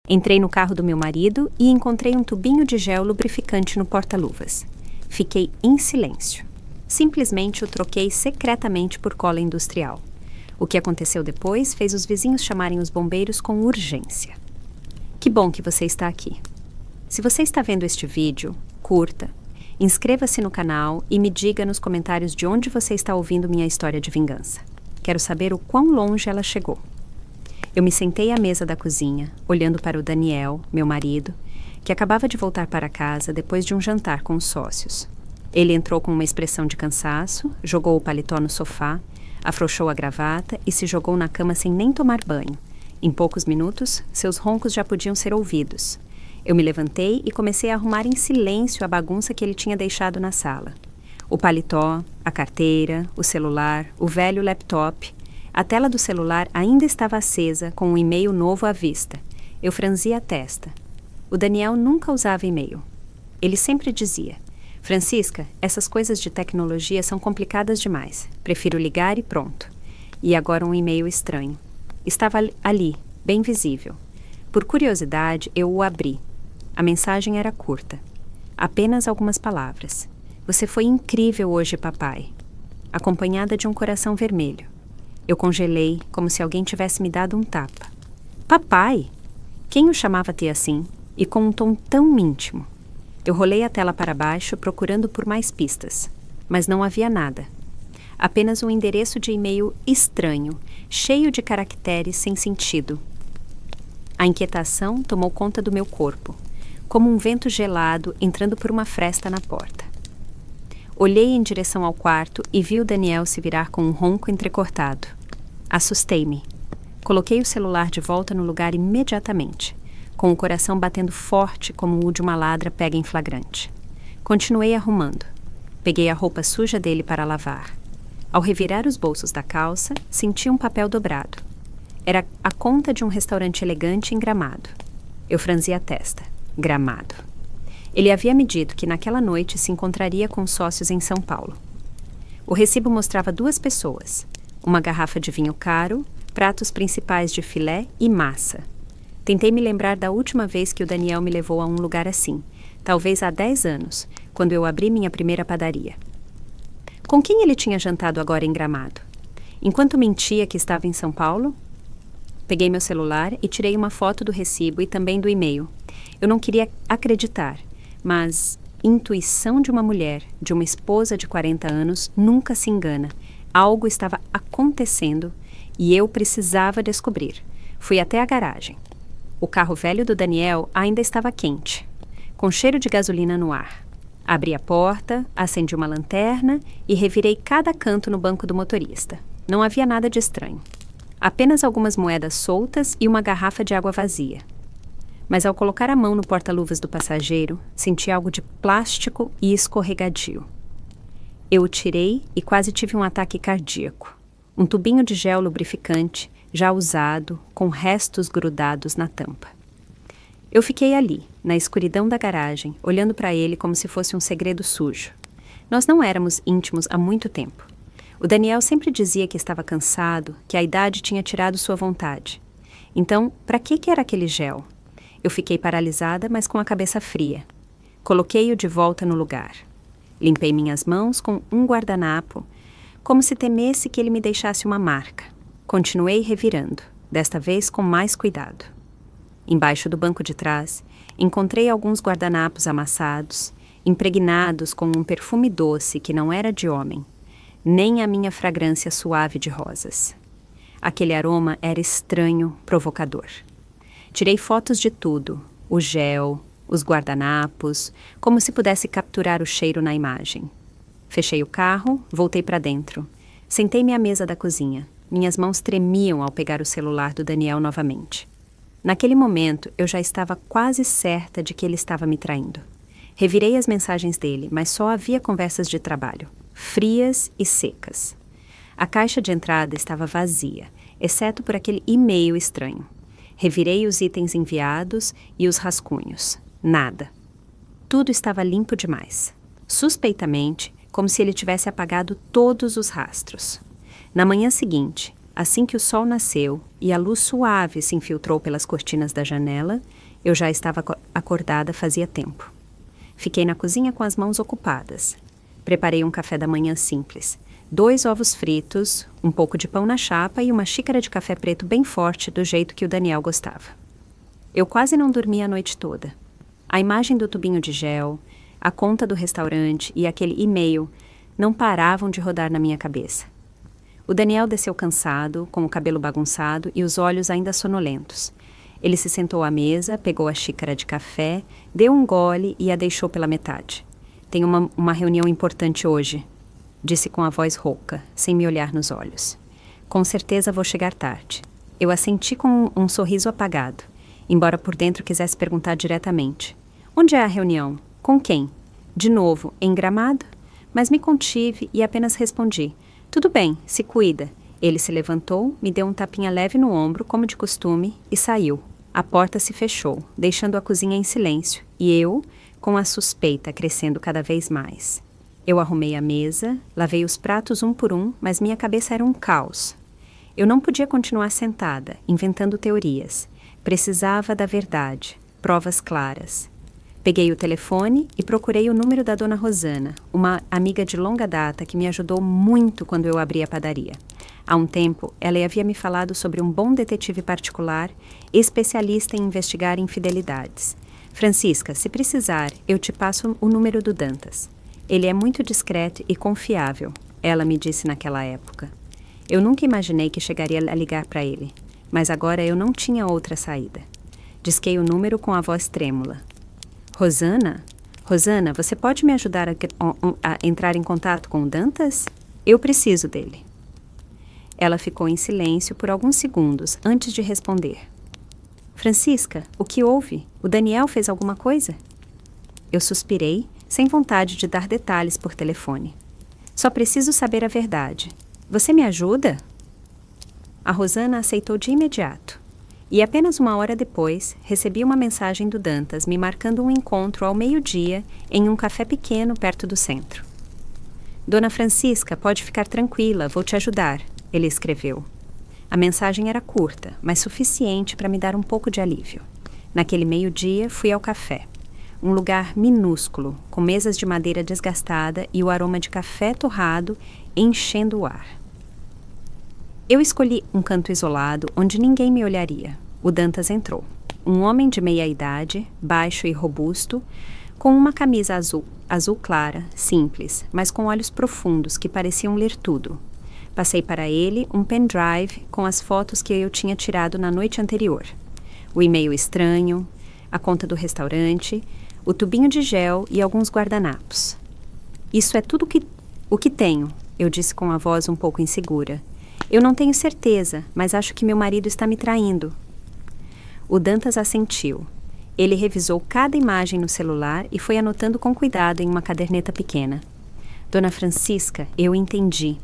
Entrei no carro do meu marido e encontrei um tubinho de gel lubrificante no porta-luvas. Fiquei em silêncio. Simplesmente o troquei secretamente por cola industrial. O que aconteceu depois fez os vizinhos chamarem os bombeiros com urgência. Que bom que você está aqui. Se você está vendo este vídeo, curta, inscreva-se no canal e me diga nos comentários de onde você está ouvindo minha história de vingança. Quero saber o quão longe ela chegou. Eu me sentei à mesa da cozinha, olhando para o Daniel, meu marido, que acabava de voltar para casa depois de um jantar com os sócios. Ele entrou com uma expressão de cansaço, jogou o paletó no sofá, afrouxou a gravata e se jogou na cama sem nem tomar banho. Em poucos minutos, seus roncos já podiam ser ouvidos. Eu me levantei e comecei a arrumar em silêncio a bagunça que ele tinha deixado na sala. O paletó, a carteira, o celular, o velho laptop. A tela do celular ainda estava acesa, com um e-mail novo à vista. Eu franzi a testa. O Daniel nunca usava e-mail. Ele sempre dizia: Francisca, essas coisas de tecnologia são complicadas demais. Prefiro ligar e pronto. E agora um e-mail estranho. Estava ali, bem visível. Por curiosidade, eu o abri. A mensagem era curta. Apenas algumas palavras. Você foi incrível hoje, papai. Acompanhada de um coração vermelho. Eu congelei, como se alguém tivesse me dado um tapa. Papai! Quem o chamava T assim? E com um tom tão íntimo. Eu rolei a tela para baixo, procurando por mais pistas. Mas não havia nada. Apenas um endereço de e-mail estranho, cheio de caracteres sem sentido. A inquietação tomou conta do meu corpo, como um vento gelado entrando por uma fresta na porta. Olhei em direção ao quarto e vi o Daniel se virar com um ronco entrecortado. Assustei-me. Coloquei o celular de volta no lugar imediatamente, com o coração batendo forte como o de uma ladra pega em flagrante. Continuei arrumando. Peguei a roupa suja dele para lavar. Ao revirar os bolsos da calça, senti um papel dobrado. Era a conta de um restaurante elegante em Gramado. Eu franzi a testa. Gramado. Ele havia me dito que naquela noite se encontraria com sócios em São Paulo. O recibo mostrava 2 pessoas. Uma garrafa de vinho caro, pratos principais de filé e massa. Tentei me lembrar da última vez que o Daniel me levou a um lugar assim, talvez há 10 anos, quando eu abri minha primeira padaria. Com quem ele tinha jantado agora em Gramado? Enquanto mentia que estava em São Paulo? Peguei meu celular e tirei uma foto do recibo e também do e-mail. Eu não queria acreditar, mas intuição de uma mulher, de uma esposa de 40 anos, nunca se engana. Algo estava acontecendo e eu precisava descobrir. Fui até a garagem. O carro velho do Daniel ainda estava quente, com cheiro de gasolina no ar. Abri a porta, acendi uma lanterna e revirei cada canto no banco do motorista. Não havia nada de estranho. Apenas algumas moedas soltas e uma garrafa de água vazia. Mas ao colocar a mão no porta-luvas do passageiro, senti algo de plástico e escorregadio. Eu o tirei e quase tive um ataque cardíaco. Um tubinho de gel lubrificante, já usado, com restos grudados na tampa. Eu fiquei ali, na escuridão da garagem, olhando para ele como se fosse um segredo sujo. Nós não éramos íntimos há muito tempo. O Daniel sempre dizia que estava cansado, que a idade tinha tirado sua vontade. Então, para que era aquele gel? Eu fiquei paralisada, mas com a cabeça fria. Coloquei-o de volta no lugar. Limpei minhas mãos com um guardanapo, como se temesse que ele me deixasse uma marca. Continuei revirando, desta vez com mais cuidado. Embaixo do banco de trás, encontrei alguns guardanapos amassados, impregnados com um perfume doce que não era de homem, nem a minha fragrância suave de rosas. Aquele aroma era estranho, provocador. Tirei fotos de tudo, o gel, os guardanapos, como se pudesse capturar o cheiro na imagem. Fechei o carro, voltei para dentro. Sentei-me à mesa da cozinha. Minhas mãos tremiam ao pegar o celular do Daniel novamente. Naquele momento, eu já estava quase certa de que ele estava me traindo. Revirei as mensagens dele, mas só havia conversas de trabalho, frias e secas. A caixa de entrada estava vazia, exceto por aquele e-mail estranho. Revirei os itens enviados e os rascunhos. Nada. Tudo estava limpo demais. Suspeitamente, como se ele tivesse apagado todos os rastros. Na manhã seguinte, Assim que o sol nasceu e a luz suave se infiltrou pelas cortinas da janela, eu já estava acordada fazia tempo. Fiquei na cozinha com as mãos ocupadas. Preparei um café da manhã simples. 2 ovos fritos, um pouco de pão na chapa e uma xícara de café preto bem forte do jeito que o Daniel gostava. Eu quase não dormi a noite toda. A imagem do tubinho de gel, a conta do restaurante e aquele e-mail não paravam de rodar na minha cabeça. O Daniel desceu cansado, com o cabelo bagunçado e os olhos ainda sonolentos. Ele se sentou à mesa, pegou a xícara de café, deu um gole e a deixou pela metade. Tenho uma reunião importante hoje, disse com a voz rouca, sem me olhar nos olhos. Com certeza vou chegar tarde. Eu assenti com um sorriso apagado, embora por dentro quisesse perguntar diretamente. Onde é a reunião? Com quem? De novo, em Gramado? Mas me contive e apenas respondi. Tudo bem, se cuida. Ele se levantou, me deu um tapinha leve no ombro, como de costume, e saiu. A porta se fechou, deixando a cozinha em silêncio, e eu, com a suspeita crescendo cada vez mais. Eu arrumei a mesa, lavei os pratos um por um, mas minha cabeça era um caos. Eu não podia continuar sentada, inventando teorias. Precisava da verdade, provas claras. Peguei o telefone e procurei o número da dona Rosana, uma amiga de longa data que me ajudou muito quando eu abri a padaria. Há um tempo, ela havia me falado sobre um bom detetive particular, especialista em investigar infidelidades. Francisca, se precisar, eu te passo o número do Dantas. Ele é muito discreto e confiável, ela me disse naquela época. Eu nunca imaginei que chegaria a ligar para ele, mas agora eu não tinha outra saída. Disquei o número com a voz trêmula. Rosana? Rosana, você pode me ajudar a entrar em contato com o Dantas? Eu preciso dele. Ela ficou em silêncio por alguns segundos antes de responder. Francisca, o que houve? O Daniel fez alguma coisa? Eu suspirei, sem vontade de dar detalhes por telefone. Só preciso saber a verdade. Você me ajuda? A Rosana aceitou de imediato. E apenas 1 hora depois, recebi uma mensagem do Dantas me marcando um encontro ao meio-dia em um café pequeno perto do centro. Dona Francisca, pode ficar tranquila, vou te ajudar, ele escreveu. A mensagem era curta, mas suficiente para me dar um pouco de alívio. Naquele meio-dia, fui ao café. Um lugar minúsculo, com mesas de madeira desgastada e o aroma de café torrado enchendo o ar. Eu escolhi um canto isolado onde ninguém me olharia. O Dantas entrou. Um homem de meia idade, baixo e robusto, com uma camisa azul clara, simples, mas com olhos profundos que pareciam ler tudo. Passei para ele um pendrive com as fotos que eu tinha tirado na noite anterior. O e-mail estranho, a conta do restaurante, o tubinho de gel e alguns guardanapos. Isso é tudo o que tenho, eu disse com a voz um pouco insegura. Eu não tenho certeza, mas acho que meu marido está me traindo. O Dantas assentiu. Ele revisou cada imagem no celular e foi anotando com cuidado em uma caderneta pequena. Dona Francisca, eu entendi.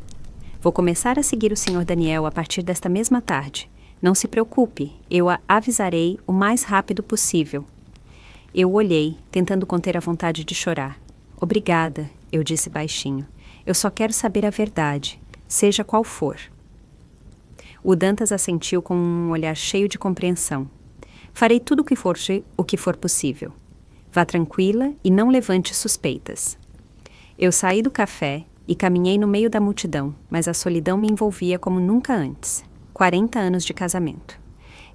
Vou começar a seguir o Sr. Daniel a partir desta mesma tarde. Não se preocupe, eu a avisarei o mais rápido possível. Eu olhei, tentando conter a vontade de chorar. Obrigada, eu disse baixinho. Eu só quero saber a verdade, seja qual for. O Dantas assentiu com um olhar cheio de compreensão. Farei tudo o que for possível. Vá tranquila e não levante suspeitas. Eu saí do café e caminhei no meio da multidão, mas a solidão me envolvia como nunca antes. 40 anos de casamento.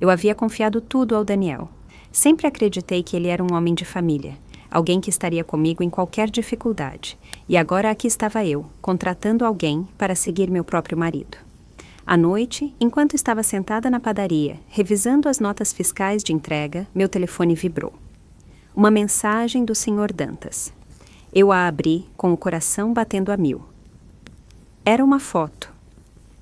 Eu havia confiado tudo ao Daniel. Sempre acreditei que ele era um homem de família, alguém que estaria comigo em qualquer dificuldade. E agora aqui estava eu, contratando alguém para seguir meu próprio marido. À noite, enquanto estava sentada na padaria, revisando as notas fiscais de entrega, meu telefone vibrou. Uma mensagem do Sr. Dantas. Eu a abri com o coração batendo a 1000. Era uma foto.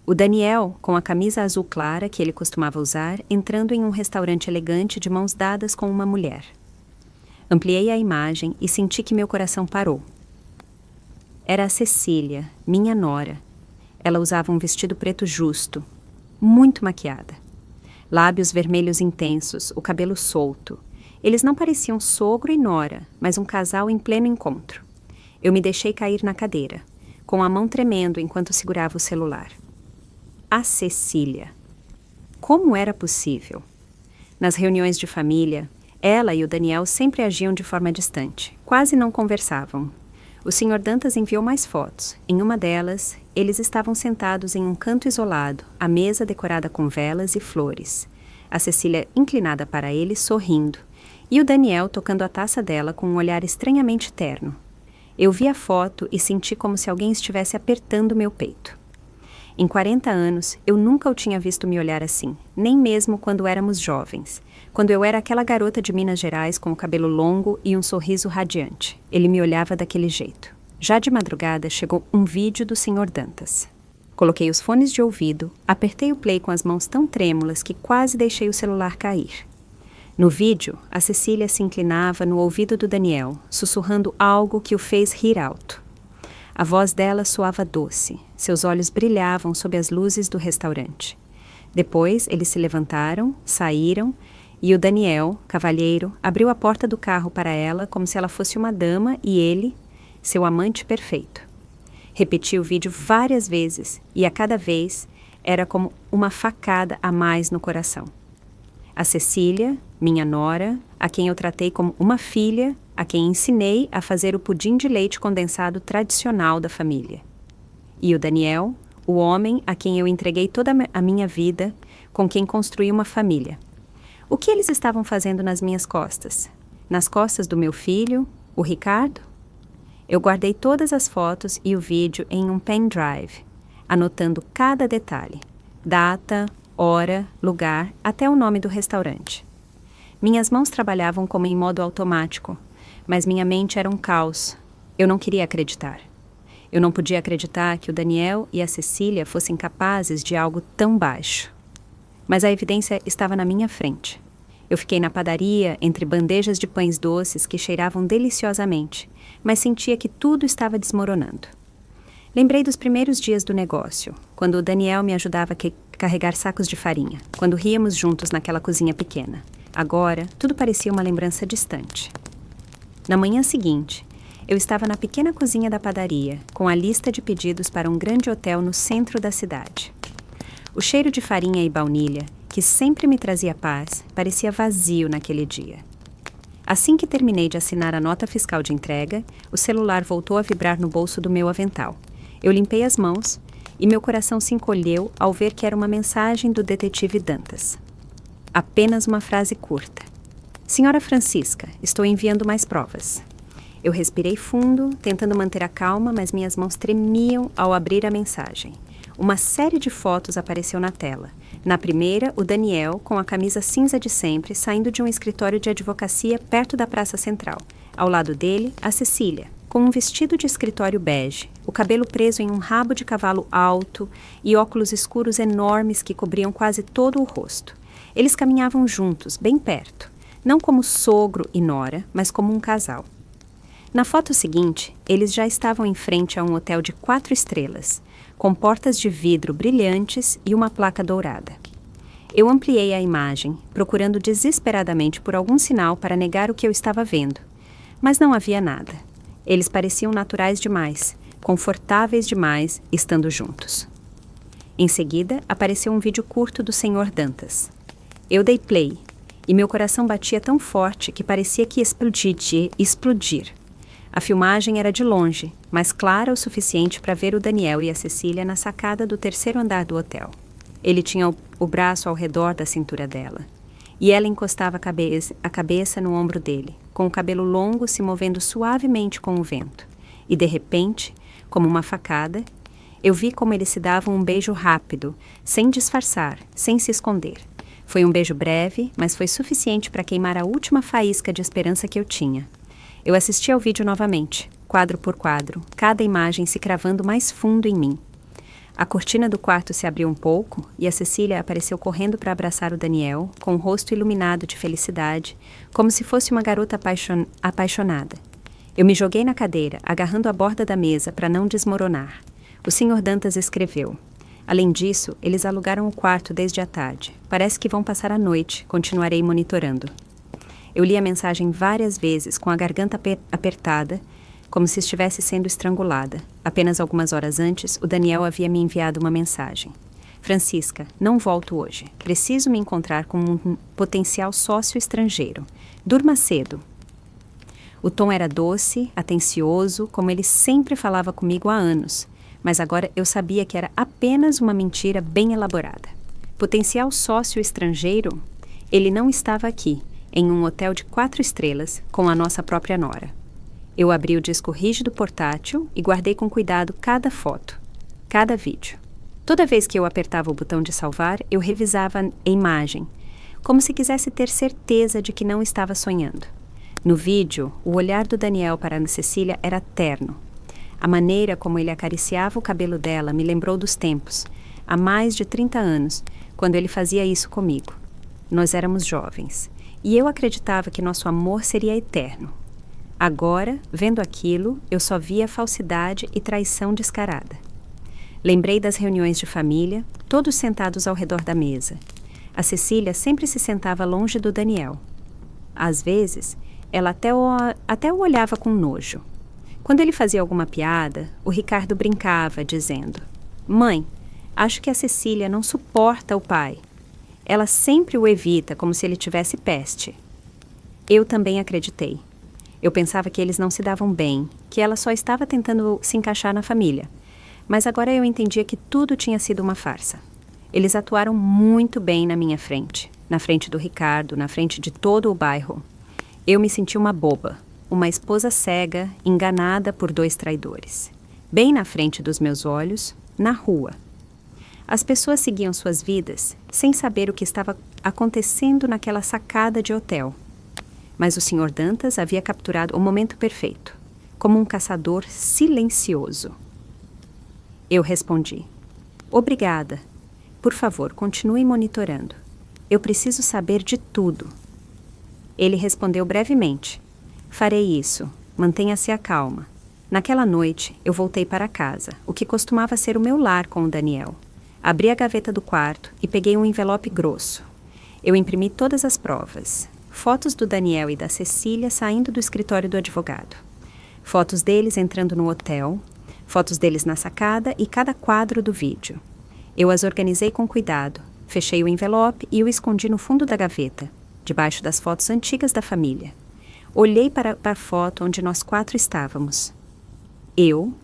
O Daniel, com a camisa azul clara que ele costumava usar, entrando em um restaurante elegante de mãos dadas com uma mulher. Ampliei a imagem e senti que meu coração parou. Era a Cecília, minha nora. Ela usava um vestido preto justo, muito maquiada. Lábios vermelhos intensos, o cabelo solto. Eles não pareciam sogro e nora, mas um casal em pleno encontro. Eu me deixei cair na cadeira, com a mão tremendo enquanto segurava o celular. a Cecília. Como era possível? Nas reuniões de família, ela e o Daniel sempre agiam de forma distante, quase não conversavam. O Sr. Dantas enviou mais fotos. Em uma delas, eles estavam sentados em um canto isolado, a mesa decorada com velas e flores. A Cecília inclinada para ele, sorrindo, e o Daniel tocando a taça dela com um olhar estranhamente terno. Eu vi a foto e senti como se alguém estivesse apertando meu peito. Em 40 anos, eu nunca o tinha visto me olhar assim, nem mesmo quando éramos jovens. Quando eu era aquela garota de Minas Gerais com o cabelo longo e um sorriso radiante. Ele me olhava daquele jeito. Já de madrugada, chegou um vídeo do Sr. Dantas. Coloquei os fones de ouvido, apertei o play com as mãos tão trêmulas que quase deixei o celular cair. No vídeo, a Cecília se inclinava no ouvido do Daniel, sussurrando algo que o fez rir alto. A voz dela soava doce, seus olhos brilhavam sob as luzes do restaurante. Depois, eles se levantaram, saíram, e o Daniel, cavalheiro, abriu a porta do carro para ela como se ela fosse uma dama e ele, seu amante perfeito. Repeti o vídeo várias vezes e a cada vez era como uma facada a mais no coração. A Cecília, minha nora, a quem eu tratei como uma filha, a quem ensinei a fazer o pudim de leite condensado tradicional da família. E o Daniel, o homem a quem eu entreguei toda a minha vida, com quem construí uma família. O que eles estavam fazendo nas minhas costas? Nas costas do meu filho, o Ricardo? Eu guardei todas as fotos e o vídeo em um pendrive, anotando cada detalhe. Data, hora, lugar, até o nome do restaurante. Minhas mãos trabalhavam como em modo automático, mas minha mente era um caos. Eu não queria acreditar. Eu não podia acreditar que o Daniel e a Cecília fossem capazes de algo tão baixo. Mas a evidência estava na minha frente. Eu fiquei na padaria, entre bandejas de pães doces que cheiravam deliciosamente, mas sentia que tudo estava desmoronando. Lembrei dos primeiros dias do negócio, quando o Daniel me ajudava a carregar sacos de farinha, quando ríamos juntos naquela cozinha pequena. Agora, tudo parecia uma lembrança distante. Na manhã seguinte, eu estava na pequena cozinha da padaria, com a lista de pedidos para um grande hotel no centro da cidade. O cheiro de farinha e baunilha, que sempre me trazia paz, parecia vazio naquele dia. Assim que terminei de assinar a nota fiscal de entrega, o celular voltou a vibrar no bolso do meu avental. Eu limpei as mãos e meu coração se encolheu ao ver que era uma mensagem do detetive Dantas. Apenas uma frase curta. Senhora Francisca, estou enviando mais provas. Eu respirei fundo, tentando manter a calma, mas minhas mãos tremiam ao abrir a mensagem. Uma série de fotos apareceu na tela. Na primeira, o Daniel, com a camisa cinza de sempre, saindo de um escritório de advocacia perto da Praça Central. Ao lado dele, a Cecília, com um vestido de escritório bege, o cabelo preso em um rabo de cavalo alto e óculos escuros enormes que cobriam quase todo o rosto. Eles caminhavam juntos, bem perto, não como sogro e nora, mas como um casal. Na foto seguinte, eles já estavam em frente a um hotel de 4 estrelas, com portas de vidro brilhantes e uma placa dourada. Eu ampliei a imagem, procurando desesperadamente por algum sinal para negar o que eu estava vendo, mas não havia nada. Eles pareciam naturais demais, confortáveis demais, estando juntos. Em seguida, apareceu um vídeo curto do Sr. Dantas. Eu dei play, e meu coração batia tão forte que parecia que ia explodir. A filmagem era de longe, mas clara o suficiente para ver o Daniel e a Cecília na sacada do 3º andar do hotel. Ele tinha o braço ao redor da cintura dela, e ela encostava a cabeça no ombro dele, com o cabelo longo se movendo suavemente com o vento. E de repente, como uma facada, eu vi como eles se davam um beijo rápido, sem disfarçar, sem se esconder. Foi um beijo breve, mas foi suficiente para queimar a última faísca de esperança que eu tinha. Eu assisti ao vídeo novamente, quadro por quadro, cada imagem se cravando mais fundo em mim. A cortina do quarto se abriu um pouco e a Cecília apareceu correndo para abraçar o Daniel, com o rosto iluminado de felicidade, como se fosse uma garota apaixonada. Eu me joguei na cadeira, agarrando a borda da mesa para não desmoronar. O Sr. Dantas escreveu: além disso, eles alugaram o quarto desde a tarde. Parece que vão passar a noite, continuarei monitorando. Eu li a mensagem várias vezes com a garganta apertada, como se estivesse sendo estrangulada. Apenas algumas horas antes, o Daniel havia me enviado uma mensagem. Francisca, não volto hoje. Preciso me encontrar com um potencial sócio estrangeiro. Durma cedo. O tom era doce, atencioso, como ele sempre falava comigo há anos, mas agora eu sabia que era apenas uma mentira bem elaborada. Potencial sócio estrangeiro? Ele não estava aqui, em um hotel de 4 estrelas, com a nossa própria nora. Eu abri o disco rígido portátil e guardei com cuidado cada foto, cada vídeo. Toda vez que eu apertava o botão de salvar, eu revisava a imagem, como se quisesse ter certeza de que não estava sonhando. No vídeo, o olhar do Daniel para Ana Cecília era terno. A maneira como ele acariciava o cabelo dela me lembrou dos tempos, há mais de 30 anos, quando ele fazia isso comigo. Nós éramos jovens, e eu acreditava que nosso amor seria eterno. Agora, vendo aquilo, eu só via falsidade e traição descarada. Lembrei das reuniões de família, todos sentados ao redor da mesa. A Cecília sempre se sentava longe do Daniel. Às vezes, ela até o olhava com nojo. Quando ele fazia alguma piada, o Ricardo brincava, dizendo: "Mãe, acho que a Cecília não suporta o pai. Ela sempre o evita como se ele tivesse peste." Eu também acreditei. Eu pensava que eles não se davam bem, que ela só estava tentando se encaixar na família. Mas agora eu entendia que tudo tinha sido uma farsa. Eles atuaram muito bem na minha frente, na frente do Ricardo, na frente de todo o bairro. Eu me senti uma boba, uma esposa cega, enganada por 2 traidores. Bem na frente dos meus olhos, na rua. As pessoas seguiam suas vidas sem saber o que estava acontecendo naquela sacada de hotel. Mas o Sr. Dantas havia capturado o momento perfeito, como um caçador silencioso. Eu respondi: "Obrigada. Por favor, continue monitorando. Eu preciso saber de tudo." Ele respondeu brevemente: "Farei isso. Mantenha-se calma." Naquela noite, eu voltei para casa, o que costumava ser o meu lar com o Daniel. Abri a gaveta do quarto e peguei um envelope grosso. Eu imprimi todas as provas. Fotos do Daniel e da Cecília saindo do escritório do advogado. Fotos deles entrando no hotel. Fotos deles na sacada e cada quadro do vídeo. Eu as organizei com cuidado, fechei o envelope e o escondi no fundo da gaveta, debaixo das fotos antigas da família. Olhei para a foto onde nós 4 estávamos. Eu,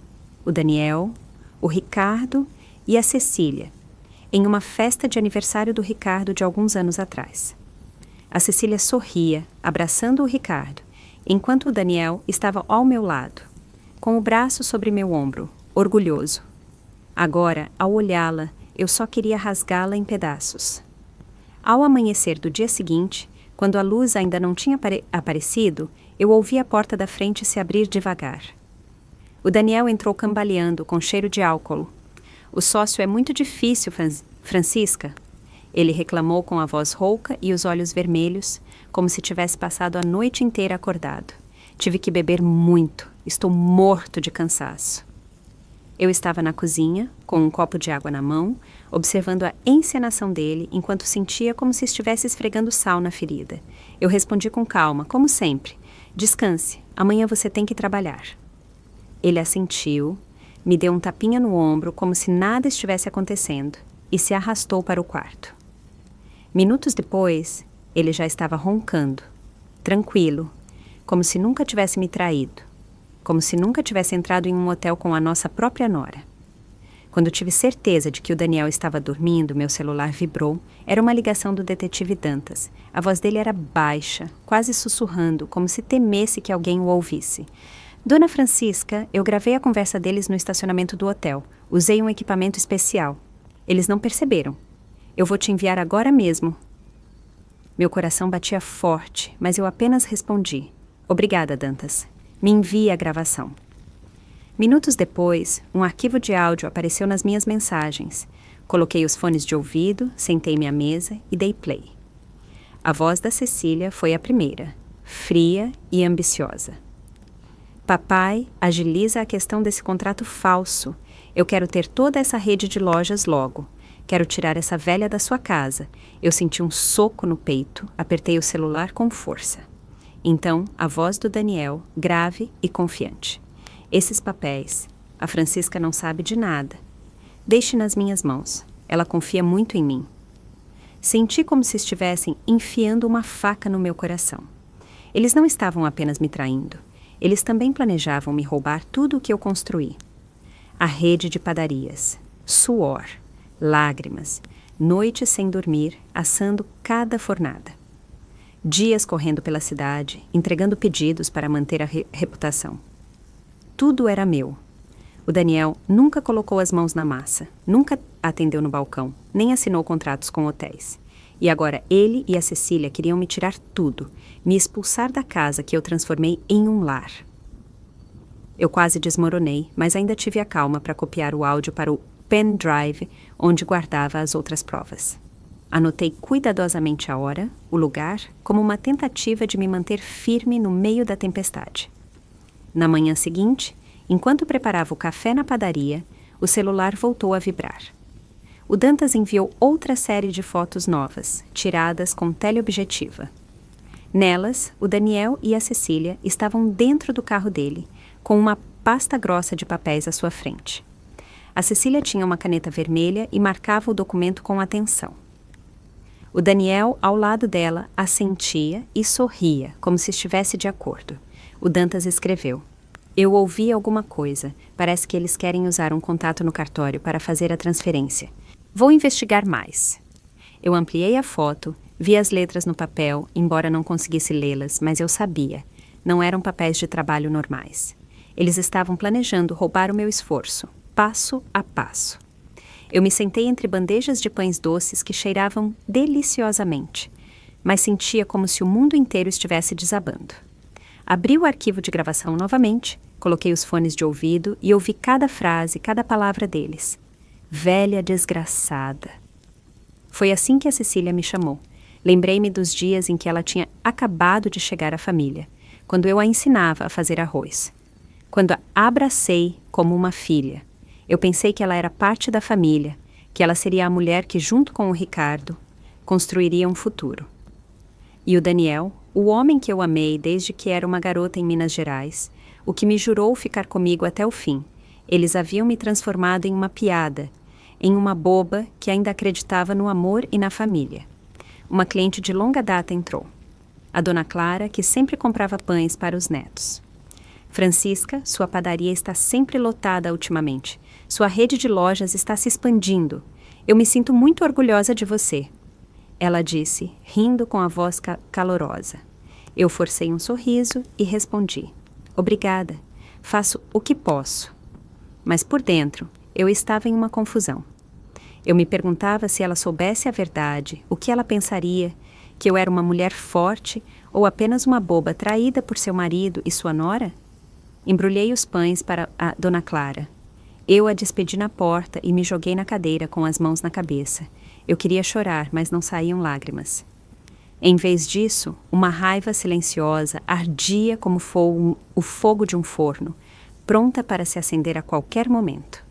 o Daniel, o Ricardo e a Cecília, em uma festa de aniversário do Ricardo de alguns anos atrás. A Cecília sorria, abraçando o Ricardo, enquanto o Daniel estava ao meu lado, com o braço sobre meu ombro, orgulhoso. Agora, ao olhá-la, eu só queria rasgá-la em pedaços. Ao amanhecer do dia seguinte, quando a luz ainda não tinha aparecido, eu ouvi a porta da frente se abrir devagar. O Daniel entrou cambaleando, com cheiro de álcool. "O sócio é muito difícil, Francisca." Ele reclamou com a voz rouca e os olhos vermelhos, como se tivesse passado a noite inteira acordado. "Tive que beber muito. Estou morto de cansaço." Eu estava na cozinha, com um copo de água na mão, observando a encenação dele, enquanto sentia como se estivesse esfregando sal na ferida. Eu respondi com calma, como sempre: "Descanse, amanhã você tem que trabalhar." Ele assentiu, me deu um tapinha no ombro, como se nada estivesse acontecendo, e se arrastou para o quarto. Minutos depois, ele já estava roncando, tranquilo, como se nunca tivesse me traído, como se nunca tivesse entrado em um hotel com a nossa própria nora. Quando tive certeza de que o Daniel estava dormindo, meu celular vibrou. Era uma ligação do detetive Dantas. A voz dele era baixa, quase sussurrando, como se temesse que alguém o ouvisse. "Dona Francisca, eu gravei a conversa deles no estacionamento do hotel. Usei um equipamento especial. Eles não perceberam. Eu vou te enviar agora mesmo." Meu coração batia forte, mas eu apenas respondi: "Obrigada, Dantas. Me envie a gravação." Minutos depois, um arquivo de áudio apareceu nas minhas mensagens. Coloquei os fones de ouvido, sentei-me à mesa e dei play. A voz da Cecília foi a primeira, fria e ambiciosa. "Papai, agiliza a questão desse contrato falso. Eu quero ter toda essa rede de lojas logo. Quero tirar essa velha da sua casa." Eu senti um soco no peito, apertei o celular com força. Então, a voz do Daniel, grave e confiante: "Esses papéis, a Francisca não sabe de nada. Deixe nas minhas mãos. Ela confia muito em mim. Senti como se estivessem enfiando uma faca no meu coração. Eles não estavam apenas me traindo. Eles também planejavam me roubar tudo o que eu construí. A rede de padarias, suor, lágrimas, noites sem dormir, assando cada fornada. Dias correndo pela cidade, entregando pedidos para manter a reputação. Tudo era meu. O Daniel nunca colocou as mãos na massa, nunca atendeu no balcão, nem assinou contratos com hotéis. E agora ele e a Cecília queriam me tirar tudo, me expulsar da casa que eu transformei em um lar. Eu quase desmoronei, mas ainda tive a calma para copiar o áudio para o pendrive onde guardava as outras provas. Anotei cuidadosamente a hora, o lugar, como uma tentativa de me manter firme no meio da tempestade. Na manhã seguinte, enquanto preparava o café na padaria, o celular voltou a vibrar. O Dantas enviou outra série de fotos novas, tiradas com teleobjetiva. Nelas, o Daniel e a Cecília estavam dentro do carro dele, com uma pasta grossa de papéis à sua frente. A Cecília tinha uma caneta vermelha e marcava o documento com atenção. O Daniel, ao lado dela, assentia e sorria, como se estivesse de acordo. O Dantas escreveu: "Eu ouvi alguma coisa. Parece que eles querem usar um contato no cartório para fazer a transferência. Vou investigar mais." Eu ampliei a foto, vi as letras no papel, embora não conseguisse lê-las, mas eu sabia. Não eram papéis de trabalho normais. Eles estavam planejando roubar o meu esforço, passo a passo. Eu me sentei entre bandejas de pães doces que cheiravam deliciosamente, mas sentia como se o mundo inteiro estivesse desabando. Abri o arquivo de gravação novamente, coloquei os fones de ouvido e ouvi cada frase, cada palavra deles. Velha desgraçada. Foi assim que a Cecília me chamou. Lembrei-me dos dias em que ela tinha acabado de chegar à família, quando eu a ensinava a fazer arroz. Quando a abracei como uma filha, eu pensei que ela era parte da família, que ela seria a mulher que, junto com o Ricardo, construiria um futuro. E o Daniel, o homem que eu amei desde que era uma garota em Minas Gerais, o que me jurou ficar comigo até o fim, eles haviam me transformado em uma piada, em uma boba que ainda acreditava no amor e na família. Uma cliente de longa data entrou. A dona Clara, que sempre comprava pães para os netos. Francisca, sua padaria está sempre lotada ultimamente. Sua rede de lojas está se expandindo. Eu me sinto muito orgulhosa de você. Ela disse, rindo com a voz calorosa. Eu forcei um sorriso e respondi. Obrigada. Faço o que posso. Mas por dentro, eu estava em uma confusão. Eu me perguntava se ela soubesse a verdade, o que ela pensaria, que eu era uma mulher forte ou apenas uma boba traída por seu marido e sua nora? Embrulhei os pães para a dona Clara. Eu a despedi na porta e me joguei na cadeira com as mãos na cabeça. Eu queria chorar, mas não saíam lágrimas. Em vez disso, uma raiva silenciosa ardia como o fogo de um forno, pronta para se acender a qualquer momento.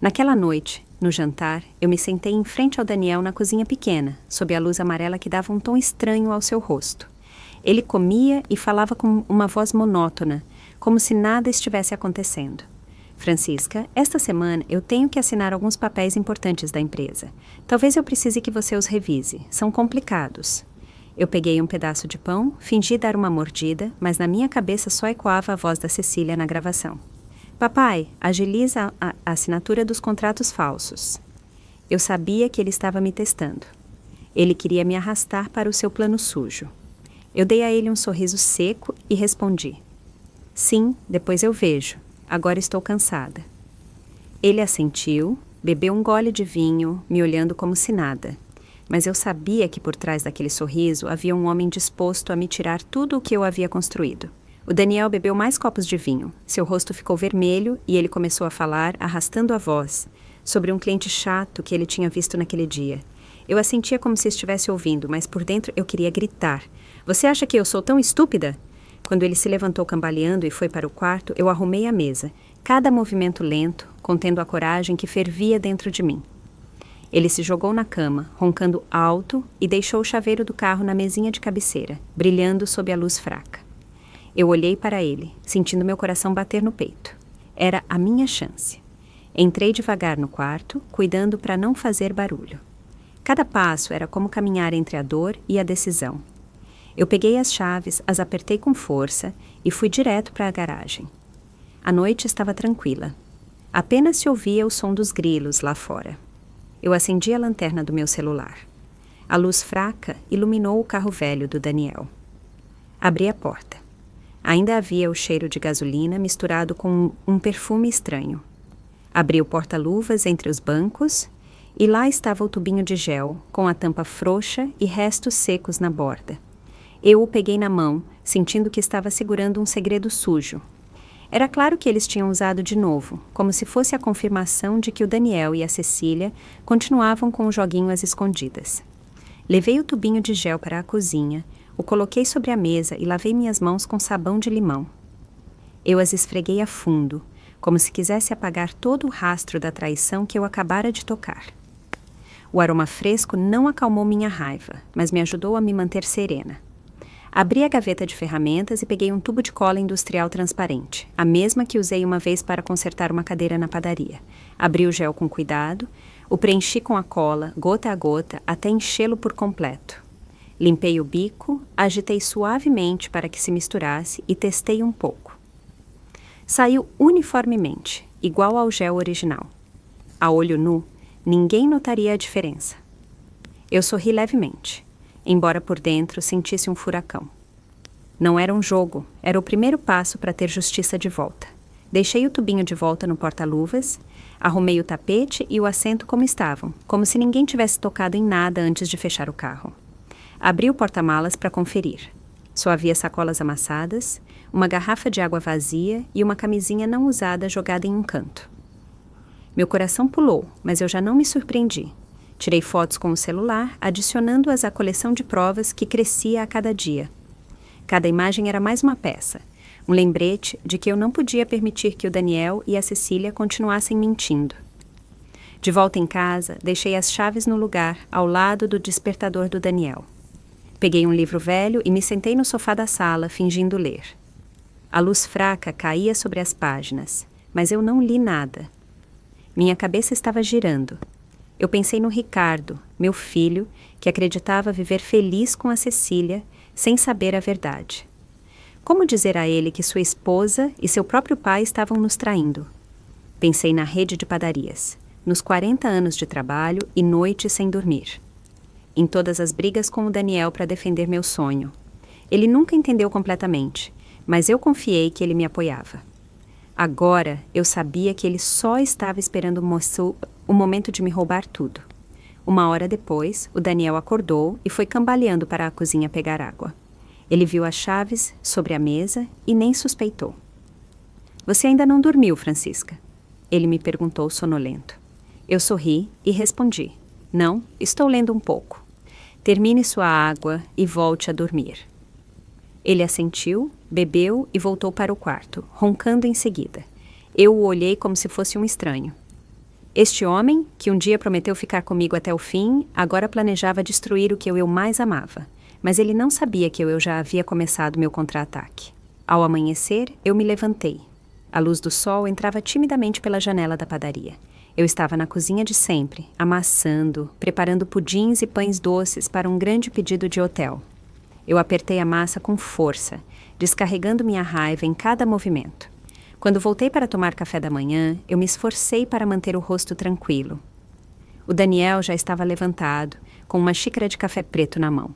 Naquela noite, no jantar, eu me sentei em frente ao Daniel na cozinha pequena, sob a luz amarela que dava um tom estranho ao seu rosto. Ele comia e falava com uma voz monótona, como se nada estivesse acontecendo. Francisca, esta semana eu tenho que assinar alguns papéis importantes da empresa. Talvez eu precise que você os revise. São complicados. Eu peguei um pedaço de pão, fingi dar uma mordida, mas na minha cabeça só ecoava a voz da Cecília na gravação. Papai, agiliza a assinatura dos contratos falsos. Eu sabia que ele estava me testando. Ele queria me arrastar para o seu plano sujo. Eu dei a ele um sorriso seco e respondi. Sim, depois eu vejo. Agora estou cansada. Ele assentiu, bebeu um gole de vinho, me olhando como se nada. Mas eu sabia que por trás daquele sorriso havia um homem disposto a me tirar tudo o que eu havia construído. O Daniel bebeu mais copos de vinho. Seu rosto ficou vermelho e ele começou a falar, arrastando a voz, sobre um cliente chato que ele tinha visto naquele dia. Eu a sentia como se estivesse ouvindo, mas por dentro eu queria gritar. Você acha que eu sou tão estúpida? Quando ele se levantou cambaleando e foi para o quarto, eu arrumei a mesa, cada movimento lento, contendo a coragem que fervia dentro de mim. Ele se jogou na cama, roncando alto, e deixou o chaveiro do carro na mesinha de cabeceira, brilhando sob a luz fraca. Eu olhei para ele, sentindo meu coração bater no peito. Era a minha chance. Entrei devagar no quarto, cuidando para não fazer barulho. Cada passo era como caminhar entre a dor e a decisão. Eu peguei as chaves, as apertei com força e fui direto para a garagem. A noite estava tranquila. Apenas se ouvia o som dos grilos lá fora. Eu acendi a lanterna do meu celular. A luz fraca iluminou o carro velho do Daniel. Abri a porta. Ainda havia o cheiro de gasolina misturado com um perfume estranho. Abri o porta-luvas entre os bancos e lá estava o tubinho de gel, com a tampa frouxa e restos secos na borda. Eu o peguei na mão, sentindo que estava segurando um segredo sujo. Era claro que eles tinham usado de novo, como se fosse a confirmação de que o Daniel e a Cecília continuavam com o joguinho às escondidas. Levei o tubinho de gel para a cozinha, o coloquei sobre a mesa e lavei minhas mãos com sabão de limão. Eu as esfreguei a fundo, como se quisesse apagar todo o rastro da traição que eu acabara de tocar. O aroma fresco não acalmou minha raiva, mas me ajudou a me manter serena. Abri a gaveta de ferramentas e peguei um tubo de cola industrial transparente, a mesma que usei uma vez para consertar uma cadeira na padaria. Abri o gel com cuidado, o preenchi com a cola, gota a gota, até enchê-lo por completo. Limpei o bico, agitei suavemente para que se misturasse e testei um pouco. Saiu uniformemente, igual ao gel original. A olho nu, ninguém notaria a diferença. Eu sorri levemente, embora por dentro sentisse um furacão. Não era um jogo, era o primeiro passo para ter justiça de volta. Deixei o tubinho de volta no porta-luvas, arrumei o tapete e o assento como estavam, como se ninguém tivesse tocado em nada antes de fechar o carro. Abri o porta-malas para conferir. Só havia sacolas amassadas, uma garrafa de água vazia e uma camisinha não usada jogada em um canto. Meu coração pulou, mas eu já não me surpreendi. Tirei fotos com o celular, adicionando-as à coleção de provas que crescia a cada dia. Cada imagem era mais uma peça, um lembrete de que eu não podia permitir que o Daniel e a Cecília continuassem mentindo. De volta em casa, deixei as chaves no lugar, ao lado do despertador do Daniel. Peguei um livro velho e me sentei no sofá da sala, fingindo ler. A luz fraca caía sobre as páginas, mas eu não li nada. Minha cabeça estava girando. Eu pensei no Ricardo, meu filho, que acreditava viver feliz com a Cecília, sem saber a verdade. Como dizer a ele que sua esposa e seu próprio pai estavam nos traindo? Pensei na rede de padarias, nos 40 anos de trabalho e noites sem dormir. Em todas as brigas com o Daniel para defender meu sonho. Ele nunca entendeu completamente, mas eu confiei que ele me apoiava. Agora eu sabia que ele só estava esperando o momento de me roubar tudo. Uma hora depois, o Daniel acordou e foi cambaleando para a cozinha pegar água. Ele viu as chaves sobre a mesa e nem suspeitou. "Você ainda não dormiu, Francisca?" Ele me perguntou sonolento. Eu sorri e respondi: "Não, estou lendo um pouco. Termine sua água e volte a dormir." Ele assentiu, bebeu e voltou para o quarto, roncando em seguida. Eu o olhei como se fosse um estranho. Este homem, que um dia prometeu ficar comigo até o fim, agora planejava destruir o que eu mais amava. Mas ele não sabia que eu já havia começado meu contra-ataque. Ao amanhecer, eu me levantei. A luz do sol entrava timidamente pela janela da padaria. Eu estava na cozinha de sempre, amassando, preparando pudins e pães doces para um grande pedido de hotel. Eu apertei a massa com força, descarregando minha raiva em cada movimento. Quando voltei para tomar café da manhã, eu me esforcei para manter o rosto tranquilo. O Daniel já estava levantado, com uma xícara de café preto na mão.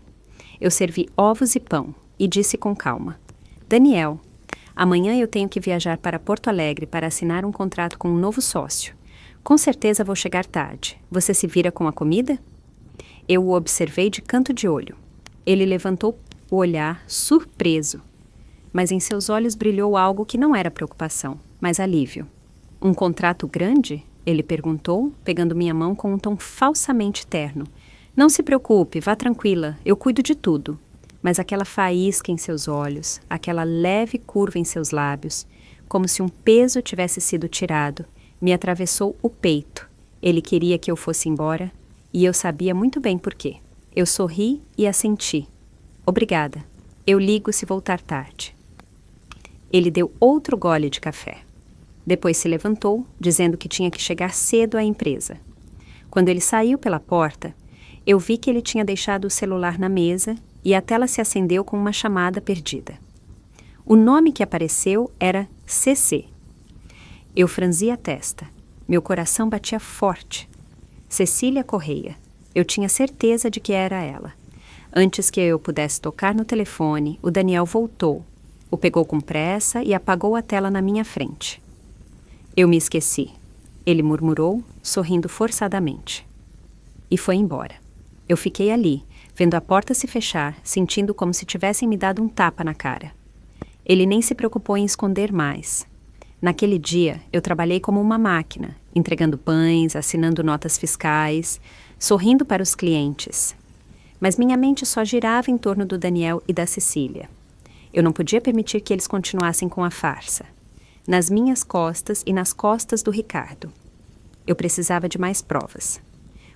Eu servi ovos e pão e disse com calma: "Daniel, amanhã eu tenho que viajar para Porto Alegre para assinar um contrato com um novo sócio. Com certeza vou chegar tarde. Você se vira com a comida?" Eu o observei de canto de olho. Ele levantou o olhar, surpreso. Mas em seus olhos brilhou algo que não era preocupação, mas alívio. "Um contrato grande?" ele perguntou, pegando minha mão com um tom falsamente terno. "Não se preocupe, vá tranquila, eu cuido de tudo." Mas aquela faísca em seus olhos, aquela leve curva em seus lábios, como se um peso tivesse sido tirado, me atravessou o peito. Ele queria que eu fosse embora, e eu sabia muito bem por quê. Eu sorri e assenti. "Obrigada. Eu ligo se voltar tarde." Ele deu outro gole de café. Depois se levantou, dizendo que tinha que chegar cedo à empresa. Quando ele saiu pela porta, eu vi que ele tinha deixado o celular na mesa e a tela se acendeu com uma chamada perdida. O nome que apareceu era CC. Eu franzi a testa. Meu coração batia forte. Cecília Correia. Eu tinha certeza de que era ela. Antes que eu pudesse tocar no telefone, o Daniel voltou, o pegou com pressa e apagou a tela na minha frente. Eu me esqueci. Ele murmurou, sorrindo forçadamente. E foi embora. Eu fiquei ali, vendo a porta se fechar, sentindo como se tivessem me dado um tapa na cara. Ele nem se preocupou em esconder mais. Naquele dia, eu trabalhei como uma máquina, entregando pães, assinando notas fiscais, sorrindo para os clientes. Mas minha mente só girava em torno do Daniel e da Cecília. Eu não podia permitir que eles continuassem com a farsa. Nas minhas costas e nas costas do Ricardo. Eu precisava de mais provas.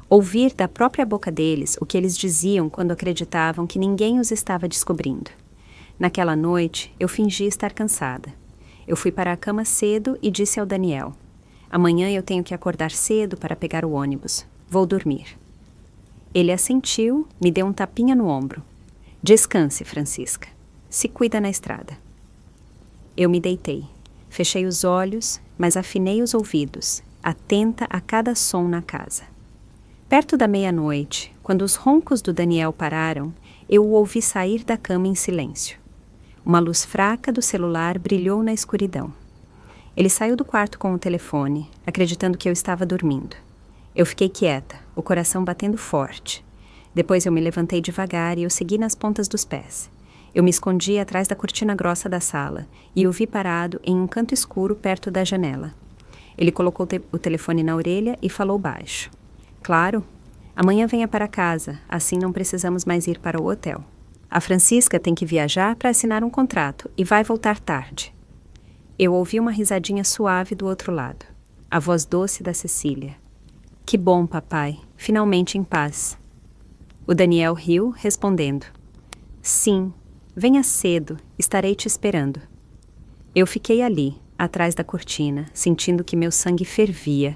Ouvir da própria boca deles o que eles diziam quando acreditavam que ninguém os estava descobrindo. Naquela noite, eu fingi estar cansada. Eu fui para a cama cedo e disse ao Daniel: amanhã eu tenho que acordar cedo para pegar o ônibus. Vou dormir. Ele assentiu, me deu um tapinha no ombro. Descanse, Francisca. Se cuida na estrada. Eu me deitei. Fechei os olhos, mas afinei os ouvidos, atenta a cada som na casa. Perto da meia-noite, quando os roncos do Daniel pararam, eu o ouvi sair da cama em silêncio. Uma luz fraca do celular brilhou na escuridão. Ele saiu do quarto com o telefone, acreditando que eu estava dormindo. Eu fiquei quieta, o coração batendo forte. Depois eu me levantei devagar e o segui nas pontas dos pés. Eu me escondi atrás da cortina grossa da sala e o vi parado em um canto escuro perto da janela. Ele colocou o telefone na orelha e falou baixo. Claro, amanhã venha para casa, assim não precisamos mais ir para o hotel. A Francisca tem que viajar para assinar um contrato e vai voltar tarde. Eu ouvi uma risadinha suave do outro lado. A voz doce da Cecília. Que bom, papai, finalmente em paz. O Daniel riu, respondendo. Sim, venha cedo, estarei te esperando. Eu fiquei ali, atrás da cortina, sentindo que meu sangue fervia.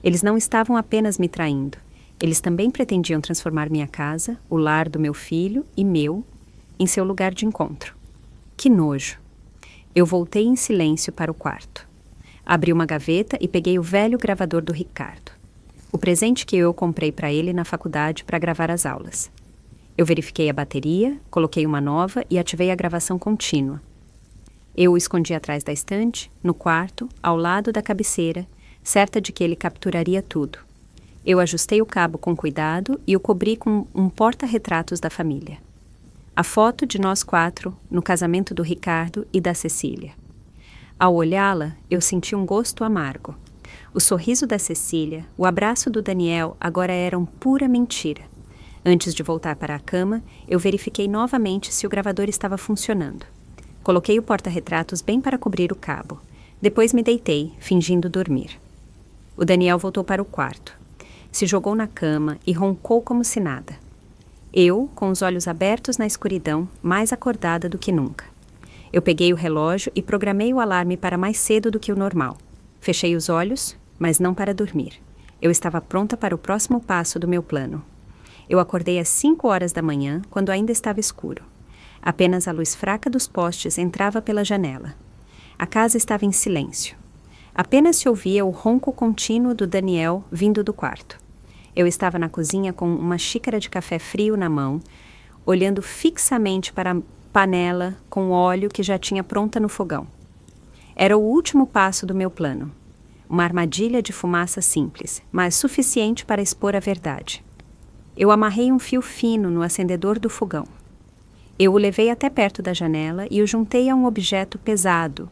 Eles não estavam apenas me traindo. Eles também pretendiam transformar minha casa, o lar do meu filho e meu, em seu lugar de encontro. Que nojo! Eu voltei em silêncio para o quarto. Abri uma gaveta e peguei o velho gravador do Ricardo. O presente que eu comprei para ele na faculdade para gravar as aulas. Eu verifiquei a bateria, coloquei uma nova e ativei a gravação contínua. Eu o escondi atrás da estante, no quarto, ao lado da cabeceira, certa de que ele capturaria tudo. Eu ajustei o cabo com cuidado e o cobri com um porta-retratos da família. A foto de nós 4 no casamento do Ricardo e da Cecília. Ao olhá-la, eu senti um gosto amargo. O sorriso da Cecília, o abraço do Daniel agora eram pura mentira. Antes de voltar para a cama, eu verifiquei novamente se o gravador estava funcionando. Coloquei o porta-retratos bem para cobrir o cabo. Depois me deitei, fingindo dormir. O Daniel voltou para o quarto. Se jogou na cama e roncou como se nada. Eu, com os olhos abertos na escuridão, mais acordada do que nunca. Eu peguei o relógio e programei o alarme para mais cedo do que o normal. Fechei os olhos, mas não para dormir. Eu estava pronta para o próximo passo do meu plano. Eu acordei às 5 horas da manhã, quando ainda estava escuro. Apenas a luz fraca dos postes entrava pela janela. A casa estava em silêncio. Apenas se ouvia o ronco contínuo do Daniel vindo do quarto. Eu estava na cozinha com uma xícara de café frio na mão, olhando fixamente para a panela com óleo que já tinha pronta no fogão. Era o último passo do meu plano. Uma armadilha de fumaça simples, mas suficiente para expor a verdade. Eu amarrei um fio fino no acendedor do fogão. Eu o levei até perto da janela e o juntei a um objeto pesado,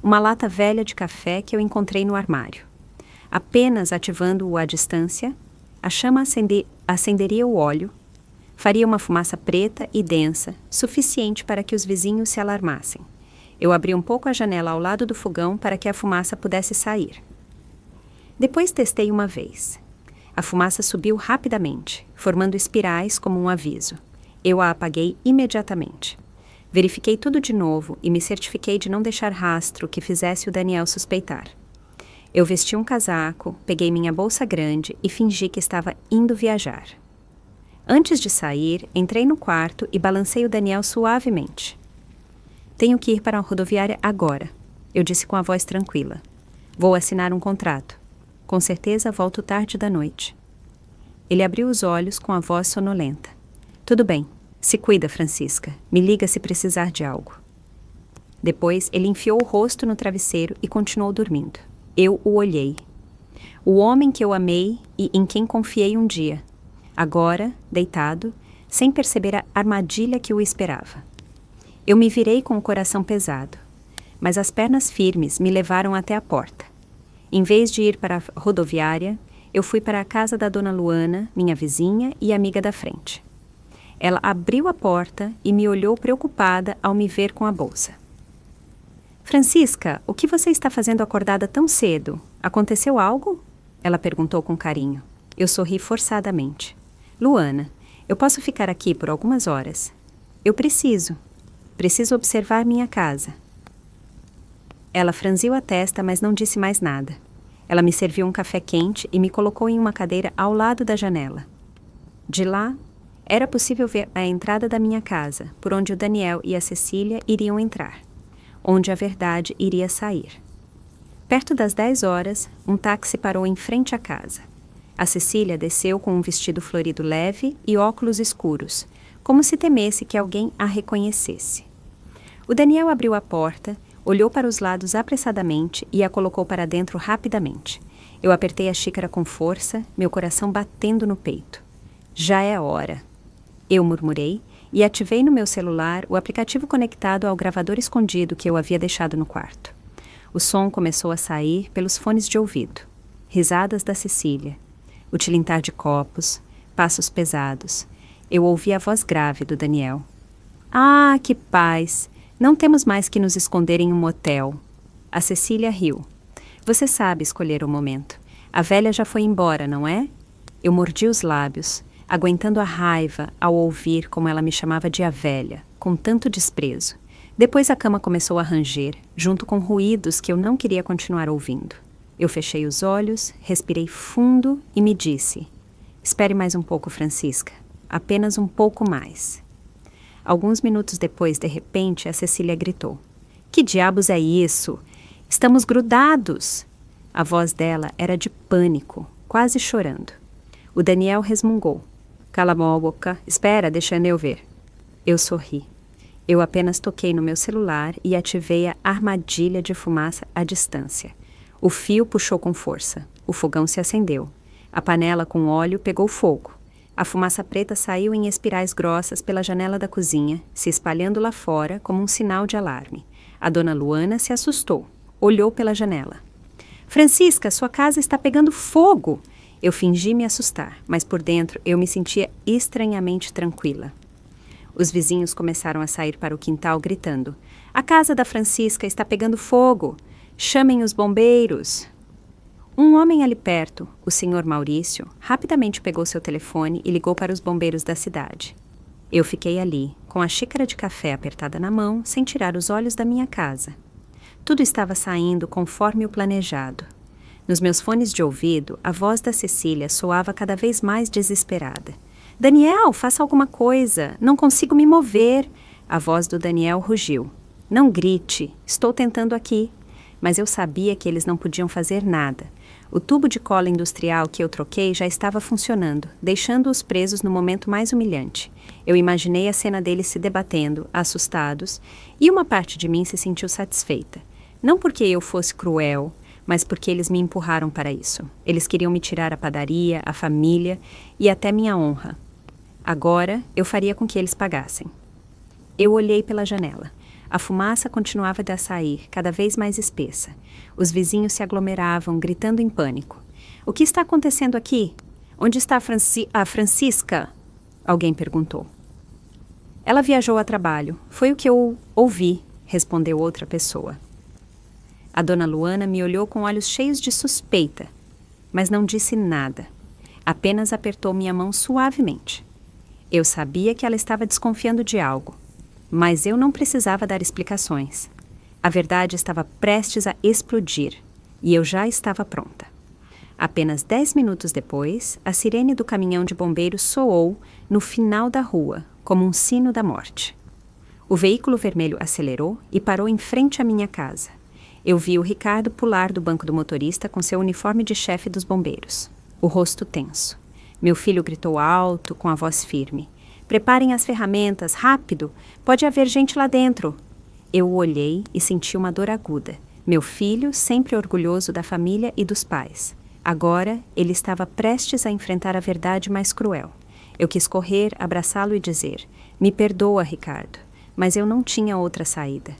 uma lata velha de café que eu encontrei no armário. Apenas ativando-o à distância, a chama acenderia o óleo, faria uma fumaça preta e densa, suficiente para que os vizinhos se alarmassem. Eu abri um pouco a janela ao lado do fogão para que a fumaça pudesse sair. Depois testei uma vez. A fumaça subiu rapidamente, formando espirais como um aviso. Eu a apaguei imediatamente. Verifiquei tudo de novo e me certifiquei de não deixar rastro que fizesse o Daniel suspeitar. Eu vesti um casaco, peguei minha bolsa grande e fingi que estava indo viajar. Antes de sair, entrei no quarto e balancei o Daniel suavemente. Tenho que ir para a rodoviária agora, eu disse com a voz tranquila. Vou assinar um contrato. Com certeza volto tarde da noite. Ele abriu os olhos com a voz sonolenta. Tudo bem, se cuida, Francisca. Me liga se precisar de algo. Depois, ele enfiou o rosto no travesseiro e continuou dormindo. Eu o olhei. O homem que eu amei e em quem confiei um dia. Agora, deitado, sem perceber a armadilha que o esperava. Eu me virei com o coração pesado, mas as pernas firmes me levaram até a porta. Em vez de ir para a rodoviária, eu fui para a casa da dona Luana, minha vizinha e amiga da frente. Ela abriu a porta e me olhou preocupada ao me ver com a bolsa. Francisca, o que você está fazendo acordada tão cedo? Aconteceu algo? Ela perguntou com carinho. Eu sorri forçadamente. Luana, eu posso ficar aqui por algumas horas. Eu preciso. Preciso observar minha casa. Ela franziu a testa, mas não disse mais nada. Ela me serviu um café quente e me colocou em uma cadeira ao lado da janela. De lá, era possível ver a entrada da minha casa, por onde o Daniel e a Cecília iriam entrar, onde a verdade iria sair. Perto das 10 horas, um táxi parou em frente à casa. A Cecília desceu com um vestido florido leve e óculos escuros, como se temesse que alguém a reconhecesse. O Daniel abriu a porta, olhou para os lados apressadamente e a colocou para dentro rapidamente. Eu apertei a xícara com força, meu coração batendo no peito. Já é hora. Eu murmurei e ativei no meu celular o aplicativo conectado ao gravador escondido que eu havia deixado no quarto. O som começou a sair pelos fones de ouvido. Risadas da Cecília. O tilintar de copos, passos pesados. Eu ouvi a voz grave do Daniel. Ah, que paz! Não temos mais que nos esconder em um motel. A Cecília riu. Você sabe escolher o momento. A velha já foi embora, não é? Eu mordi os lábios, aguentando a raiva ao ouvir como ela me chamava de a velha, com tanto desprezo. Depois a cama começou a ranger, junto com ruídos que eu não queria continuar ouvindo. Eu fechei os olhos, respirei fundo e me disse: espere mais um pouco, Francisca. Apenas um pouco mais. Alguns minutos depois, de repente, a Cecília gritou: que diabos é isso? Estamos grudados! A voz dela era de pânico, quase chorando. O Daniel resmungou: cala a boca, espera, deixando eu ver. Eu sorri. Eu apenas toquei no meu celular e ativei a armadilha de fumaça à distância. O fio puxou com força. O fogão se acendeu. A panela com óleo pegou fogo. A fumaça preta saiu em espirais grossas pela janela da cozinha, se espalhando lá fora como um sinal de alarme. A dona Luana se assustou. Olhou pela janela. Francisca, sua casa está pegando fogo! Eu fingi me assustar, mas por dentro eu me sentia estranhamente tranquila. Os vizinhos começaram a sair para o quintal gritando: a casa da Francisca está pegando fogo! Chamem os bombeiros! Um homem ali perto, o senhor Maurício, rapidamente pegou seu telefone e ligou para os bombeiros da cidade. Eu fiquei ali, com a xícara de café apertada na mão, sem tirar os olhos da minha casa. Tudo estava saindo conforme o planejado. Nos meus fones de ouvido, a voz da Cecília soava cada vez mais desesperada. Daniel, faça alguma coisa! Não consigo me mover! A voz do Daniel rugiu. Não grite, estou tentando aqui. Mas eu sabia que eles não podiam fazer nada. O tubo de cola industrial que eu troquei já estava funcionando, deixando-os presos no momento mais humilhante. Eu imaginei a cena deles se debatendo, assustados, e uma parte de mim se sentiu satisfeita. Não porque eu fosse cruel, mas porque eles me empurraram para isso. Eles queriam me tirar a padaria, a família e até minha honra. Agora, eu faria com que eles pagassem. Eu olhei pela janela. A fumaça continuava a sair, cada vez mais espessa. Os vizinhos se aglomeravam, gritando em pânico. O que está acontecendo aqui? Onde está a Francisca? Alguém perguntou. Ela viajou a trabalho. Foi o que eu ouvi, respondeu outra pessoa. A dona Luana me olhou com olhos cheios de suspeita, mas não disse nada. Apenas apertou minha mão suavemente. Eu sabia que ela estava desconfiando de algo. Mas eu não precisava dar explicações. A verdade estava prestes a explodir, e eu já estava pronta. Apenas 10 minutos depois, a sirene do caminhão de bombeiros soou no final da rua, como um sino da morte. O veículo vermelho acelerou e parou em frente à minha casa. Eu vi o Ricardo pular do banco do motorista com seu uniforme de chefe dos bombeiros, o rosto tenso. Meu filho gritou alto, com a voz firme. Preparem as ferramentas, rápido! Pode haver gente lá dentro! Eu o olhei e senti uma dor aguda. Meu filho, sempre orgulhoso da família e dos pais. Agora, ele estava prestes a enfrentar a verdade mais cruel. Eu quis correr, abraçá-lo e dizer: me perdoa, Ricardo. Mas eu não tinha outra saída.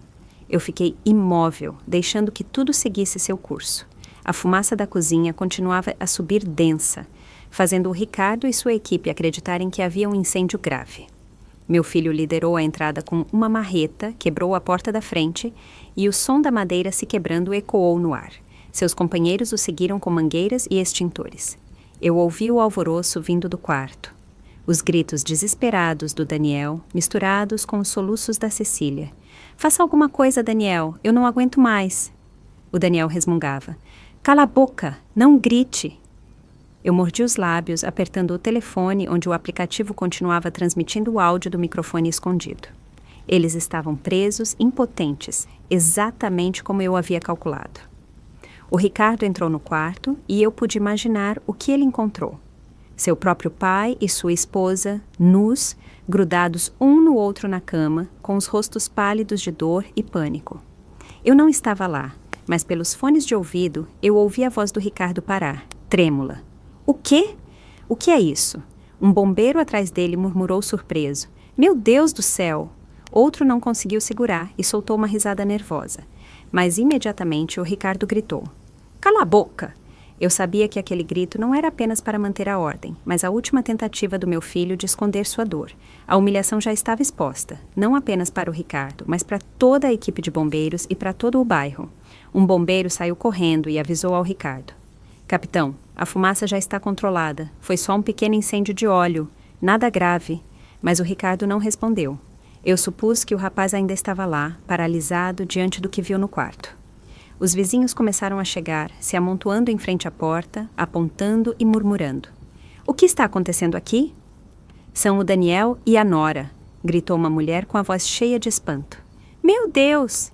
Eu fiquei imóvel, deixando que tudo seguisse seu curso. A fumaça da cozinha continuava a subir densa, fazendo o Ricardo e sua equipe acreditarem que havia um incêndio grave. Meu filho liderou a entrada com uma marreta, quebrou a porta da frente e o som da madeira se quebrando ecoou no ar. Seus companheiros o seguiram com mangueiras e extintores. Eu ouvi o alvoroço vindo do quarto. Os gritos desesperados do Daniel, misturados com os soluços da Cecília. Faça alguma coisa, Daniel, eu não aguento mais. O Daniel resmungava. Cala a boca, não grite. Eu mordi os lábios, apertando o telefone onde o aplicativo continuava transmitindo o áudio do microfone escondido. Eles estavam presos, impotentes, exatamente como eu havia calculado. O Ricardo entrou no quarto e eu pude imaginar o que ele encontrou. Seu próprio pai e sua esposa, nus, grudados um no outro na cama, com os rostos pálidos de dor e pânico. Eu não estava lá, mas pelos fones de ouvido eu ouvi a voz do Ricardo parar, trêmula. O quê? O que é isso? Um bombeiro atrás dele murmurou surpreso. Meu Deus do céu! Outro não conseguiu segurar e soltou uma risada nervosa. Mas imediatamente o Ricardo gritou. Cala a boca! Eu sabia que aquele grito não era apenas para manter a ordem, mas a última tentativa do meu filho de esconder sua dor. A humilhação já estava exposta, não apenas para o Ricardo, mas para toda a equipe de bombeiros e para todo o bairro. Um bombeiro saiu correndo e avisou ao Ricardo. Capitão, a fumaça já está controlada. Foi só um pequeno incêndio de óleo. Nada grave. Mas o Ricardo não respondeu. Eu supus que o rapaz ainda estava lá, paralisado diante do que viu no quarto. Os vizinhos começaram a chegar, se amontoando em frente à porta, apontando e murmurando. O que está acontecendo aqui? São o Daniel e a Nora, gritou uma mulher com a voz cheia de espanto. Meu Deus!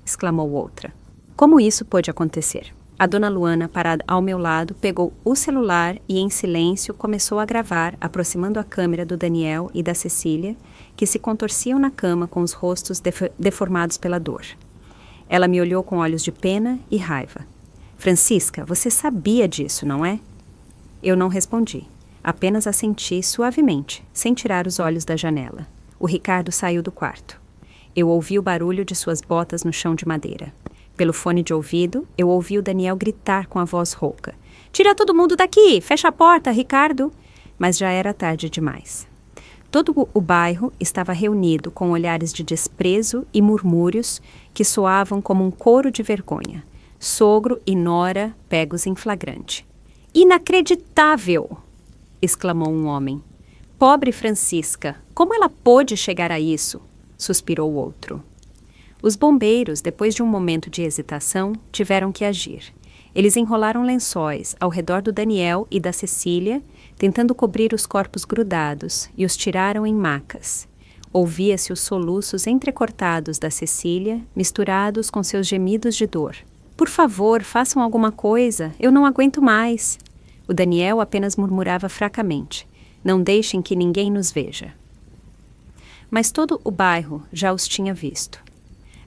Exclamou outra. Como isso pôde acontecer? A dona Luana, parada ao meu lado, pegou o celular e, em silêncio, começou a gravar, aproximando a câmera do Daniel e da Cecília, que se contorciam na cama com os rostos deformados pela dor. Ela me olhou com olhos de pena e raiva. Francisca, você sabia disso, não é? Eu não respondi. Apenas assenti suavemente, sem tirar os olhos da janela. O Ricardo saiu do quarto. Eu ouvi o barulho de suas botas no chão de madeira. Pelo fone de ouvido, eu ouvi o Daniel gritar com a voz rouca. Tira todo mundo daqui! Fecha a porta, Ricardo! Mas já era tarde demais. Todo o bairro estava reunido com olhares de desprezo e murmúrios que soavam como um coro de vergonha. Sogro e nora pegos em flagrante. Inacreditável! Exclamou um homem. Pobre Francisca! Como ela pôde chegar a isso? Suspirou o outro. Os bombeiros, depois de um momento de hesitação, tiveram que agir. Eles enrolaram lençóis ao redor do Daniel e da Cecília, tentando cobrir os corpos grudados, e os tiraram em macas. Ouvia-se os soluços entrecortados da Cecília, misturados com seus gemidos de dor. Por favor, façam alguma coisa, eu não aguento mais. O Daniel apenas murmurava fracamente. Não deixem que ninguém nos veja. Mas todo o bairro já os tinha visto.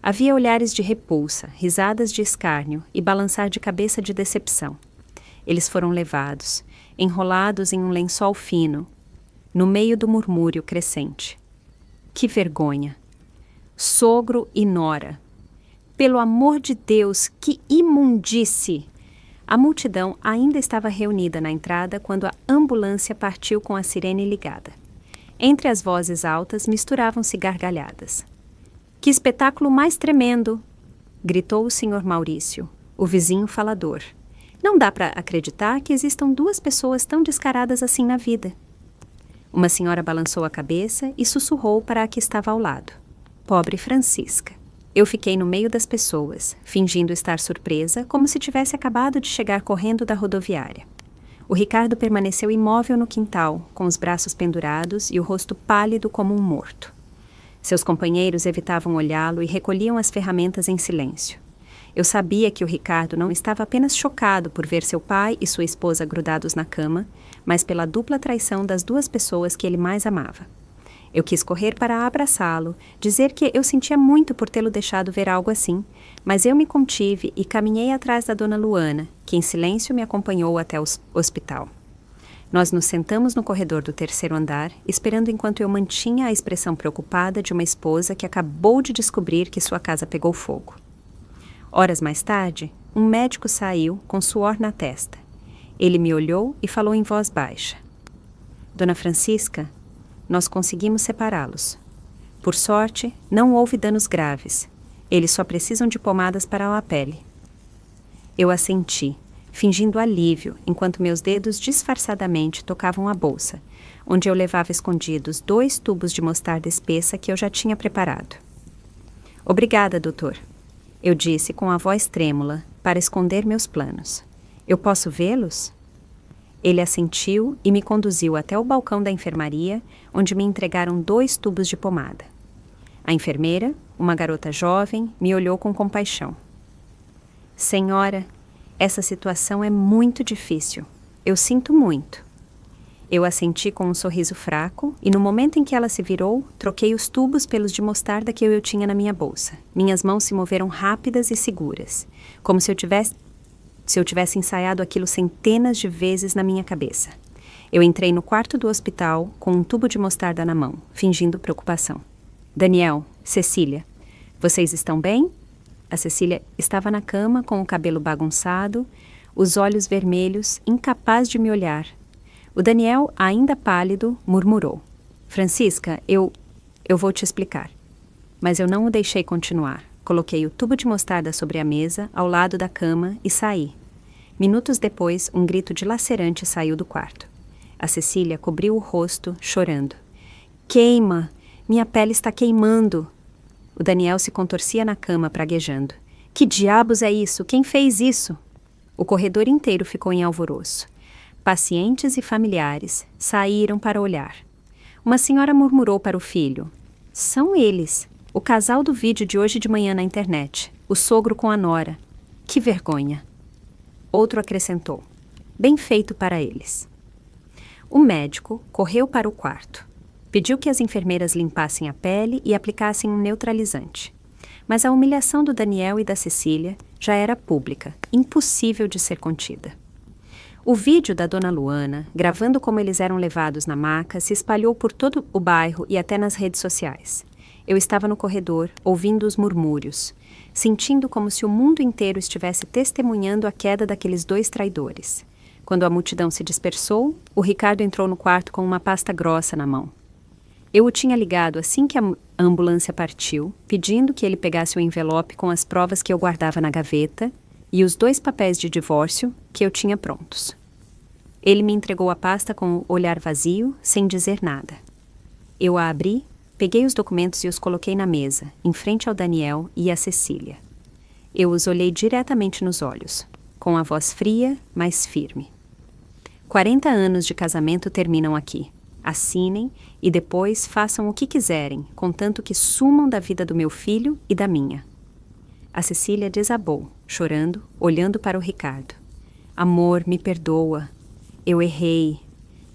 Havia olhares de repulsa, risadas de escárnio e balançar de cabeça de decepção. Eles foram levados, enrolados em um lençol fino, no meio do murmúrio crescente. Que vergonha! Sogro e nora! Pelo amor de Deus, que imundice! A multidão ainda estava reunida na entrada quando a ambulância partiu com a sirene ligada. Entre as vozes altas misturavam-se gargalhadas. Que espetáculo mais tremendo! Gritou o Sr. Maurício, o vizinho falador. Não dá para acreditar que existam duas pessoas tão descaradas assim na vida. Uma senhora balançou a cabeça e sussurrou para a que estava ao lado. Pobre Francisca. Eu fiquei no meio das pessoas, fingindo estar surpresa, como se tivesse acabado de chegar correndo da rodoviária. O Ricardo permaneceu imóvel no quintal, com os braços pendurados e o rosto pálido como um morto. Seus companheiros evitavam olhá-lo e recolhiam as ferramentas em silêncio. Eu sabia que o Ricardo não estava apenas chocado por ver seu pai e sua esposa grudados na cama, mas pela dupla traição das duas pessoas que ele mais amava. Eu quis correr para abraçá-lo, dizer que eu sentia muito por tê-lo deixado ver algo assim, mas eu me contive e caminhei atrás da dona Luana, que em silêncio me acompanhou até o hospital. Nós nos sentamos no corredor do terceiro andar, esperando enquanto eu mantinha a expressão preocupada de uma esposa que acabou de descobrir que sua casa pegou fogo. Horas mais tarde, um médico saiu com suor na testa. Ele me olhou e falou em voz baixa. Dona Francisca, nós conseguimos separá-los. Por sorte, não houve danos graves. Eles só precisam de pomadas para a pele. Eu assenti, fingindo alívio, enquanto meus dedos disfarçadamente tocavam a bolsa, onde eu levava escondidos 2 tubos de mostarda espessa que eu já tinha preparado. Obrigada, doutor. Eu disse com a voz trêmula, para esconder meus planos. Eu posso vê-los? Ele assentiu e me conduziu até o balcão da enfermaria, onde me entregaram 2 tubos de pomada. A enfermeira, uma garota jovem, me olhou com compaixão. Senhora, essa situação é muito difícil. Eu sinto muito. Eu assenti com um sorriso fraco e, no momento em que ela se virou, troquei os tubos pelos de mostarda que eu tinha na minha bolsa. Minhas mãos se moveram rápidas e seguras, como se eu tivesse ensaiado aquilo centenas de vezes na minha cabeça. Eu entrei no quarto do hospital com um tubo de mostarda na mão, fingindo preocupação. Daniel, Cecília, vocês estão bem? A Cecília estava na cama com o cabelo bagunçado, os olhos vermelhos, incapaz de me olhar. O Daniel, ainda pálido, murmurou. Francisca, eu vou te explicar. Mas eu não o deixei continuar. Coloquei o tubo de mostarda sobre a mesa, ao lado da cama, e saí. Minutos depois, um grito dilacerante saiu do quarto. A Cecília cobriu o rosto, chorando. Queima! Minha pele está queimando! O Daniel se contorcia na cama, praguejando. Que diabos é isso? Quem fez isso? O corredor inteiro ficou em alvoroço. Pacientes e familiares saíram para olhar. Uma senhora murmurou para o filho. São eles, o casal do vídeo de hoje de manhã na internet, o sogro com a nora. Que vergonha. Outro acrescentou. Bem feito para eles. O médico correu para o quarto. Pediu que as enfermeiras limpassem a pele e aplicassem um neutralizante. Mas a humilhação do Daniel e da Cecília já era pública, impossível de ser contida. O vídeo da dona Luana, gravando como eles eram levados na maca, se espalhou por todo o bairro e até nas redes sociais. Eu estava no corredor, ouvindo os murmúrios, sentindo como se o mundo inteiro estivesse testemunhando a queda daqueles 2 traidores. Quando a multidão se dispersou, o Ricardo entrou no quarto com uma pasta grossa na mão. Eu o tinha ligado assim que a ambulância partiu, pedindo que ele pegasse o envelope com as provas que eu guardava na gaveta e os 2 papéis de divórcio que eu tinha prontos. Ele me entregou a pasta com o olhar vazio, sem dizer nada. Eu a abri, peguei os documentos e os coloquei na mesa, em frente ao Daniel e à Cecília. Eu os olhei diretamente nos olhos, com a voz fria, mas firme. 40 anos de casamento terminam aqui. Assinem e depois façam o que quiserem, contanto que sumam da vida do meu filho e da minha. A Cecília desabou, chorando, olhando para o Ricardo. Amor, me perdoa. Eu errei.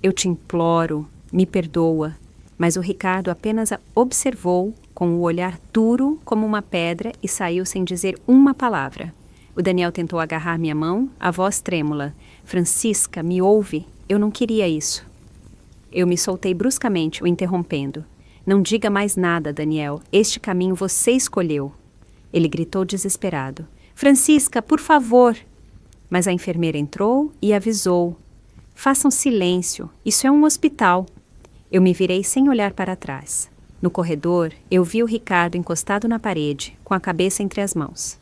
Eu te imploro, me perdoa. Mas o Ricardo apenas a observou com o olhar duro como uma pedra e saiu sem dizer uma palavra. O Daniel tentou agarrar minha mão, a voz trêmula. Francisca, me ouve? Eu não queria isso. Eu me soltei bruscamente, o interrompendo. Não diga mais nada, Daniel. Este caminho você escolheu. Ele gritou desesperado. Francisca, por favor! Mas a enfermeira entrou e avisou. Façam silêncio, isso é um hospital. Eu me virei sem olhar para trás. No corredor, eu vi o Ricardo encostado na parede, com a cabeça entre as mãos.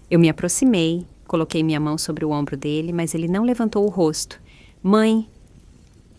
Eu me aproximei, coloquei minha mão sobre o ombro dele, mas ele não levantou o rosto. Mãe!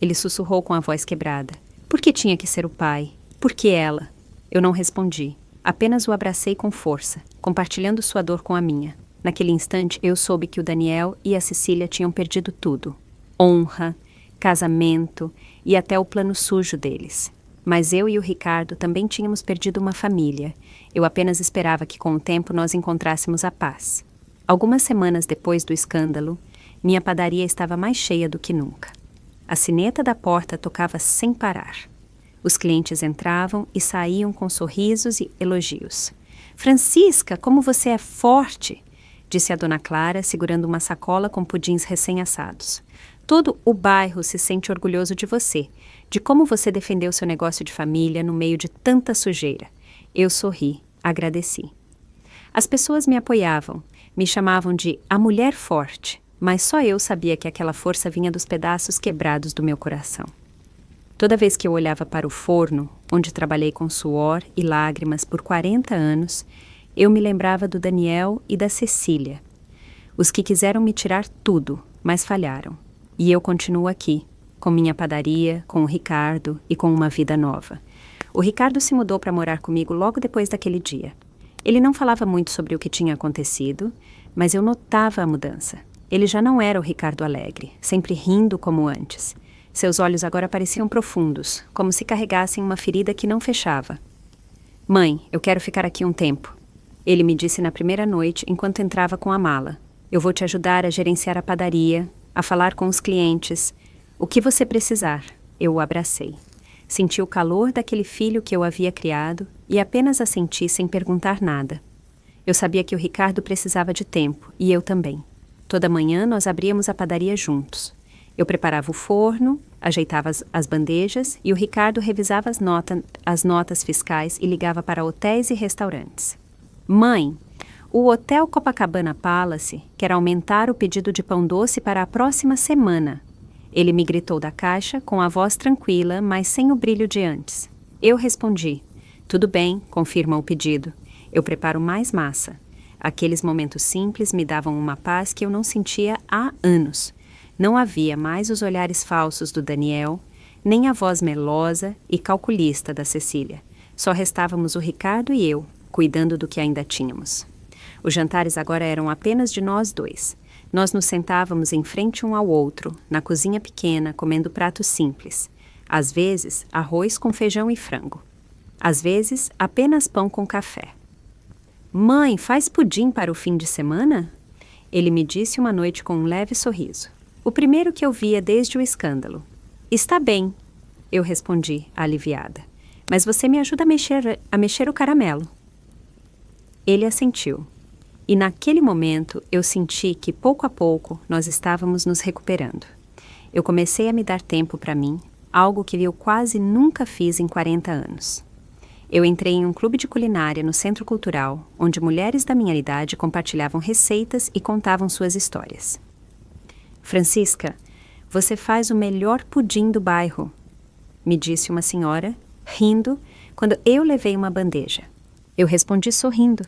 Ele sussurrou com a voz quebrada. Por que tinha que ser o pai? Por que ela? Eu não respondi. Apenas o abracei com força, compartilhando sua dor com a minha. Naquele instante, eu soube que o Daniel e a Cecília tinham perdido tudo. Honra, casamento e até o plano sujo deles. Mas eu e o Ricardo também tínhamos perdido uma família. Eu apenas esperava que com o tempo nós encontrássemos a paz. Algumas semanas depois do escândalo, minha padaria estava mais cheia do que nunca. A sineta da porta tocava sem parar. Os clientes entravam e saíam com sorrisos e elogios. "Francisca, como você é forte!" disse a dona Clara, segurando uma sacola com pudins recém-assados. "Todo o bairro se sente orgulhoso de você, de como você defendeu seu negócio de família no meio de tanta sujeira." Eu sorri, agradeci. As pessoas me apoiavam, me chamavam de a mulher forte, mas só eu sabia que aquela força vinha dos pedaços quebrados do meu coração. Toda vez que eu olhava para o forno, onde trabalhei com suor e lágrimas por 40 anos, eu me lembrava do Daniel e da Cecília. Os que quiseram me tirar tudo, mas falharam. E eu continuo aqui, com minha padaria, com o Ricardo e com uma vida nova. O Ricardo se mudou para morar comigo logo depois daquele dia. Ele não falava muito sobre o que tinha acontecido, mas eu notava a mudança. Ele já não era o Ricardo alegre, sempre rindo como antes. Seus olhos agora pareciam profundos, como se carregassem uma ferida que não fechava. "Mãe, eu quero ficar aqui um tempo." Ele me disse na primeira noite, enquanto entrava com a mala. "Eu vou te ajudar a gerenciar a padaria, a falar com os clientes. O que você precisar." Eu o abracei. Senti o calor daquele filho que eu havia criado e apenas assenti sem perguntar nada. Eu sabia que o Ricardo precisava de tempo, e eu também. Toda manhã nós abríamos a padaria juntos. Eu preparava o forno, ajeitava as bandejas e o Ricardo revisava as notas fiscais e ligava para hotéis e restaurantes. "Mãe, o Hotel Copacabana Palace quer aumentar o pedido de pão doce para a próxima semana." Ele me gritou da caixa com a voz tranquila, mas sem o brilho de antes. Eu respondi: "Tudo bem, confirma o pedido. Eu preparo mais massa." Aqueles momentos simples me davam uma paz que eu não sentia há anos. Não havia mais os olhares falsos do Daniel, nem a voz melosa e calculista da Cecília. Só restávamos o Ricardo e eu, cuidando do que ainda tínhamos. Os jantares agora eram apenas de nós dois. Nós nos sentávamos em frente um ao outro, na cozinha pequena, comendo pratos simples. Às vezes, arroz com feijão e frango. Às vezes, apenas pão com café. "Mãe, faz pudim para o fim de semana?" Ele me disse uma noite com um leve sorriso. O primeiro que eu via desde o escândalo. "Está bem," eu respondi, aliviada. "Mas você me ajuda a mexer o caramelo." Ele assentiu. E naquele momento eu senti que pouco a pouco nós estávamos nos recuperando. Eu comecei a me dar tempo para mim, algo que eu quase nunca fiz em 40 anos. Eu entrei em um clube de culinária no Centro Cultural, onde mulheres da minha idade compartilhavam receitas e contavam suas histórias. "Francisca, você faz o melhor pudim do bairro", me disse uma senhora, rindo, quando eu levei uma bandeja. Eu respondi sorrindo.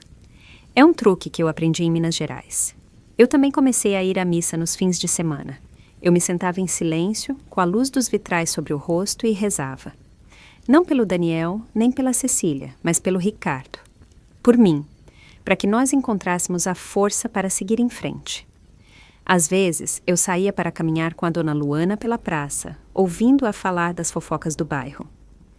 É um truque que eu aprendi em Minas Gerais. Eu também comecei a ir à missa nos fins de semana. Eu me sentava em silêncio, com a luz dos vitrais sobre o rosto e rezava. Não pelo Daniel, nem pela Cecília, mas pelo Ricardo. Por mim, para que nós encontrássemos a força para seguir em frente. Às vezes, eu saía para caminhar com a dona Luana pela praça, ouvindo-a falar das fofocas do bairro.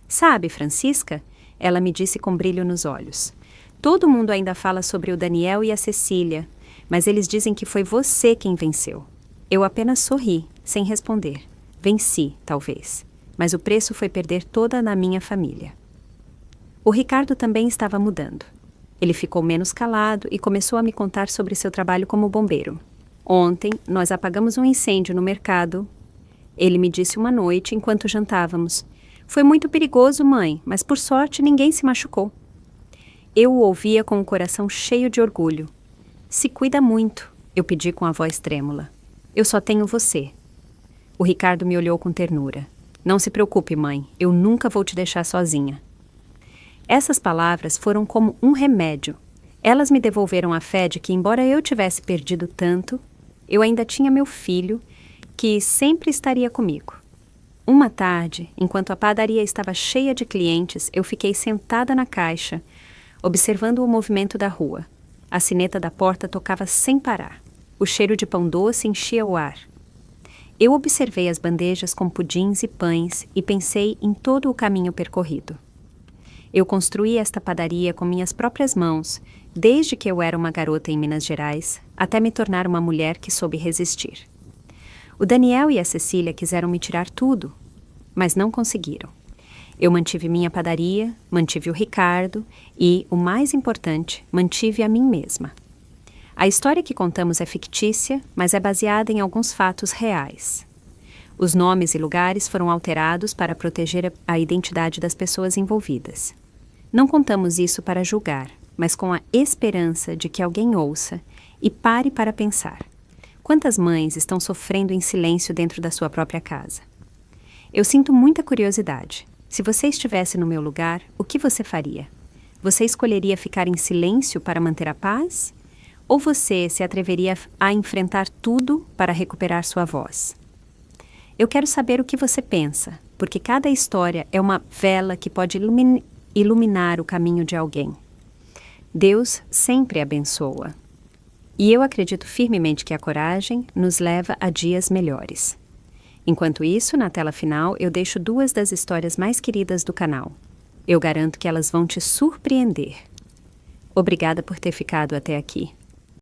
"Sabe, Francisca?" Ela me disse com brilho nos olhos. "Todo mundo ainda fala sobre o Daniel e a Cecília, mas eles dizem que foi você quem venceu." Eu apenas sorri, sem responder. Venci, talvez, mas o preço foi perder toda a minha família. O Ricardo também estava mudando. Ele ficou menos calado e começou a me contar sobre seu trabalho como bombeiro. "Ontem, nós apagamos um incêndio no mercado." Ele me disse uma noite enquanto jantávamos. "Foi muito perigoso, mãe, mas por sorte ninguém se machucou." Eu o ouvia com o coração cheio de orgulho. "Se cuida muito," eu pedi com a voz trêmula. "Eu só tenho você." O Ricardo me olhou com ternura. "Não se preocupe, mãe, eu nunca vou te deixar sozinha." Essas palavras foram como um remédio. Elas me devolveram a fé de que, embora eu tivesse perdido tanto, eu ainda tinha meu filho, que sempre estaria comigo. Uma tarde, enquanto a padaria estava cheia de clientes, eu fiquei sentada na caixa, observando o movimento da rua. A sineta da porta tocava sem parar. O cheiro de pão doce enchia o ar. Eu observei as bandejas com pudins e pães e pensei em todo o caminho percorrido. Eu construí esta padaria com minhas próprias mãos, desde que eu era uma garota em Minas Gerais, até me tornar uma mulher que soube resistir. O Daniel e a Cecília quiseram me tirar tudo, mas não conseguiram. Eu mantive minha padaria, mantive o Ricardo e, o mais importante, mantive a mim mesma. A história que contamos é fictícia, mas é baseada em alguns fatos reais. Os nomes e lugares foram alterados para proteger a identidade das pessoas envolvidas. Não contamos isso para julgar, mas com a esperança de que alguém ouça e pare para pensar. Quantas mães estão sofrendo em silêncio dentro da sua própria casa? Eu sinto muita curiosidade. Se você estivesse no meu lugar, o que você faria? Você escolheria ficar em silêncio para manter a paz? Ou você se atreveria a enfrentar tudo para recuperar sua voz? Eu quero saber o que você pensa, porque cada história é uma vela que pode iluminar o caminho de alguém. Deus sempre abençoa. E eu acredito firmemente que a coragem nos leva a dias melhores. Enquanto isso, na tela final, eu deixo 2 das histórias mais queridas do canal. Eu garanto que elas vão te surpreender. Obrigada por ter ficado até aqui.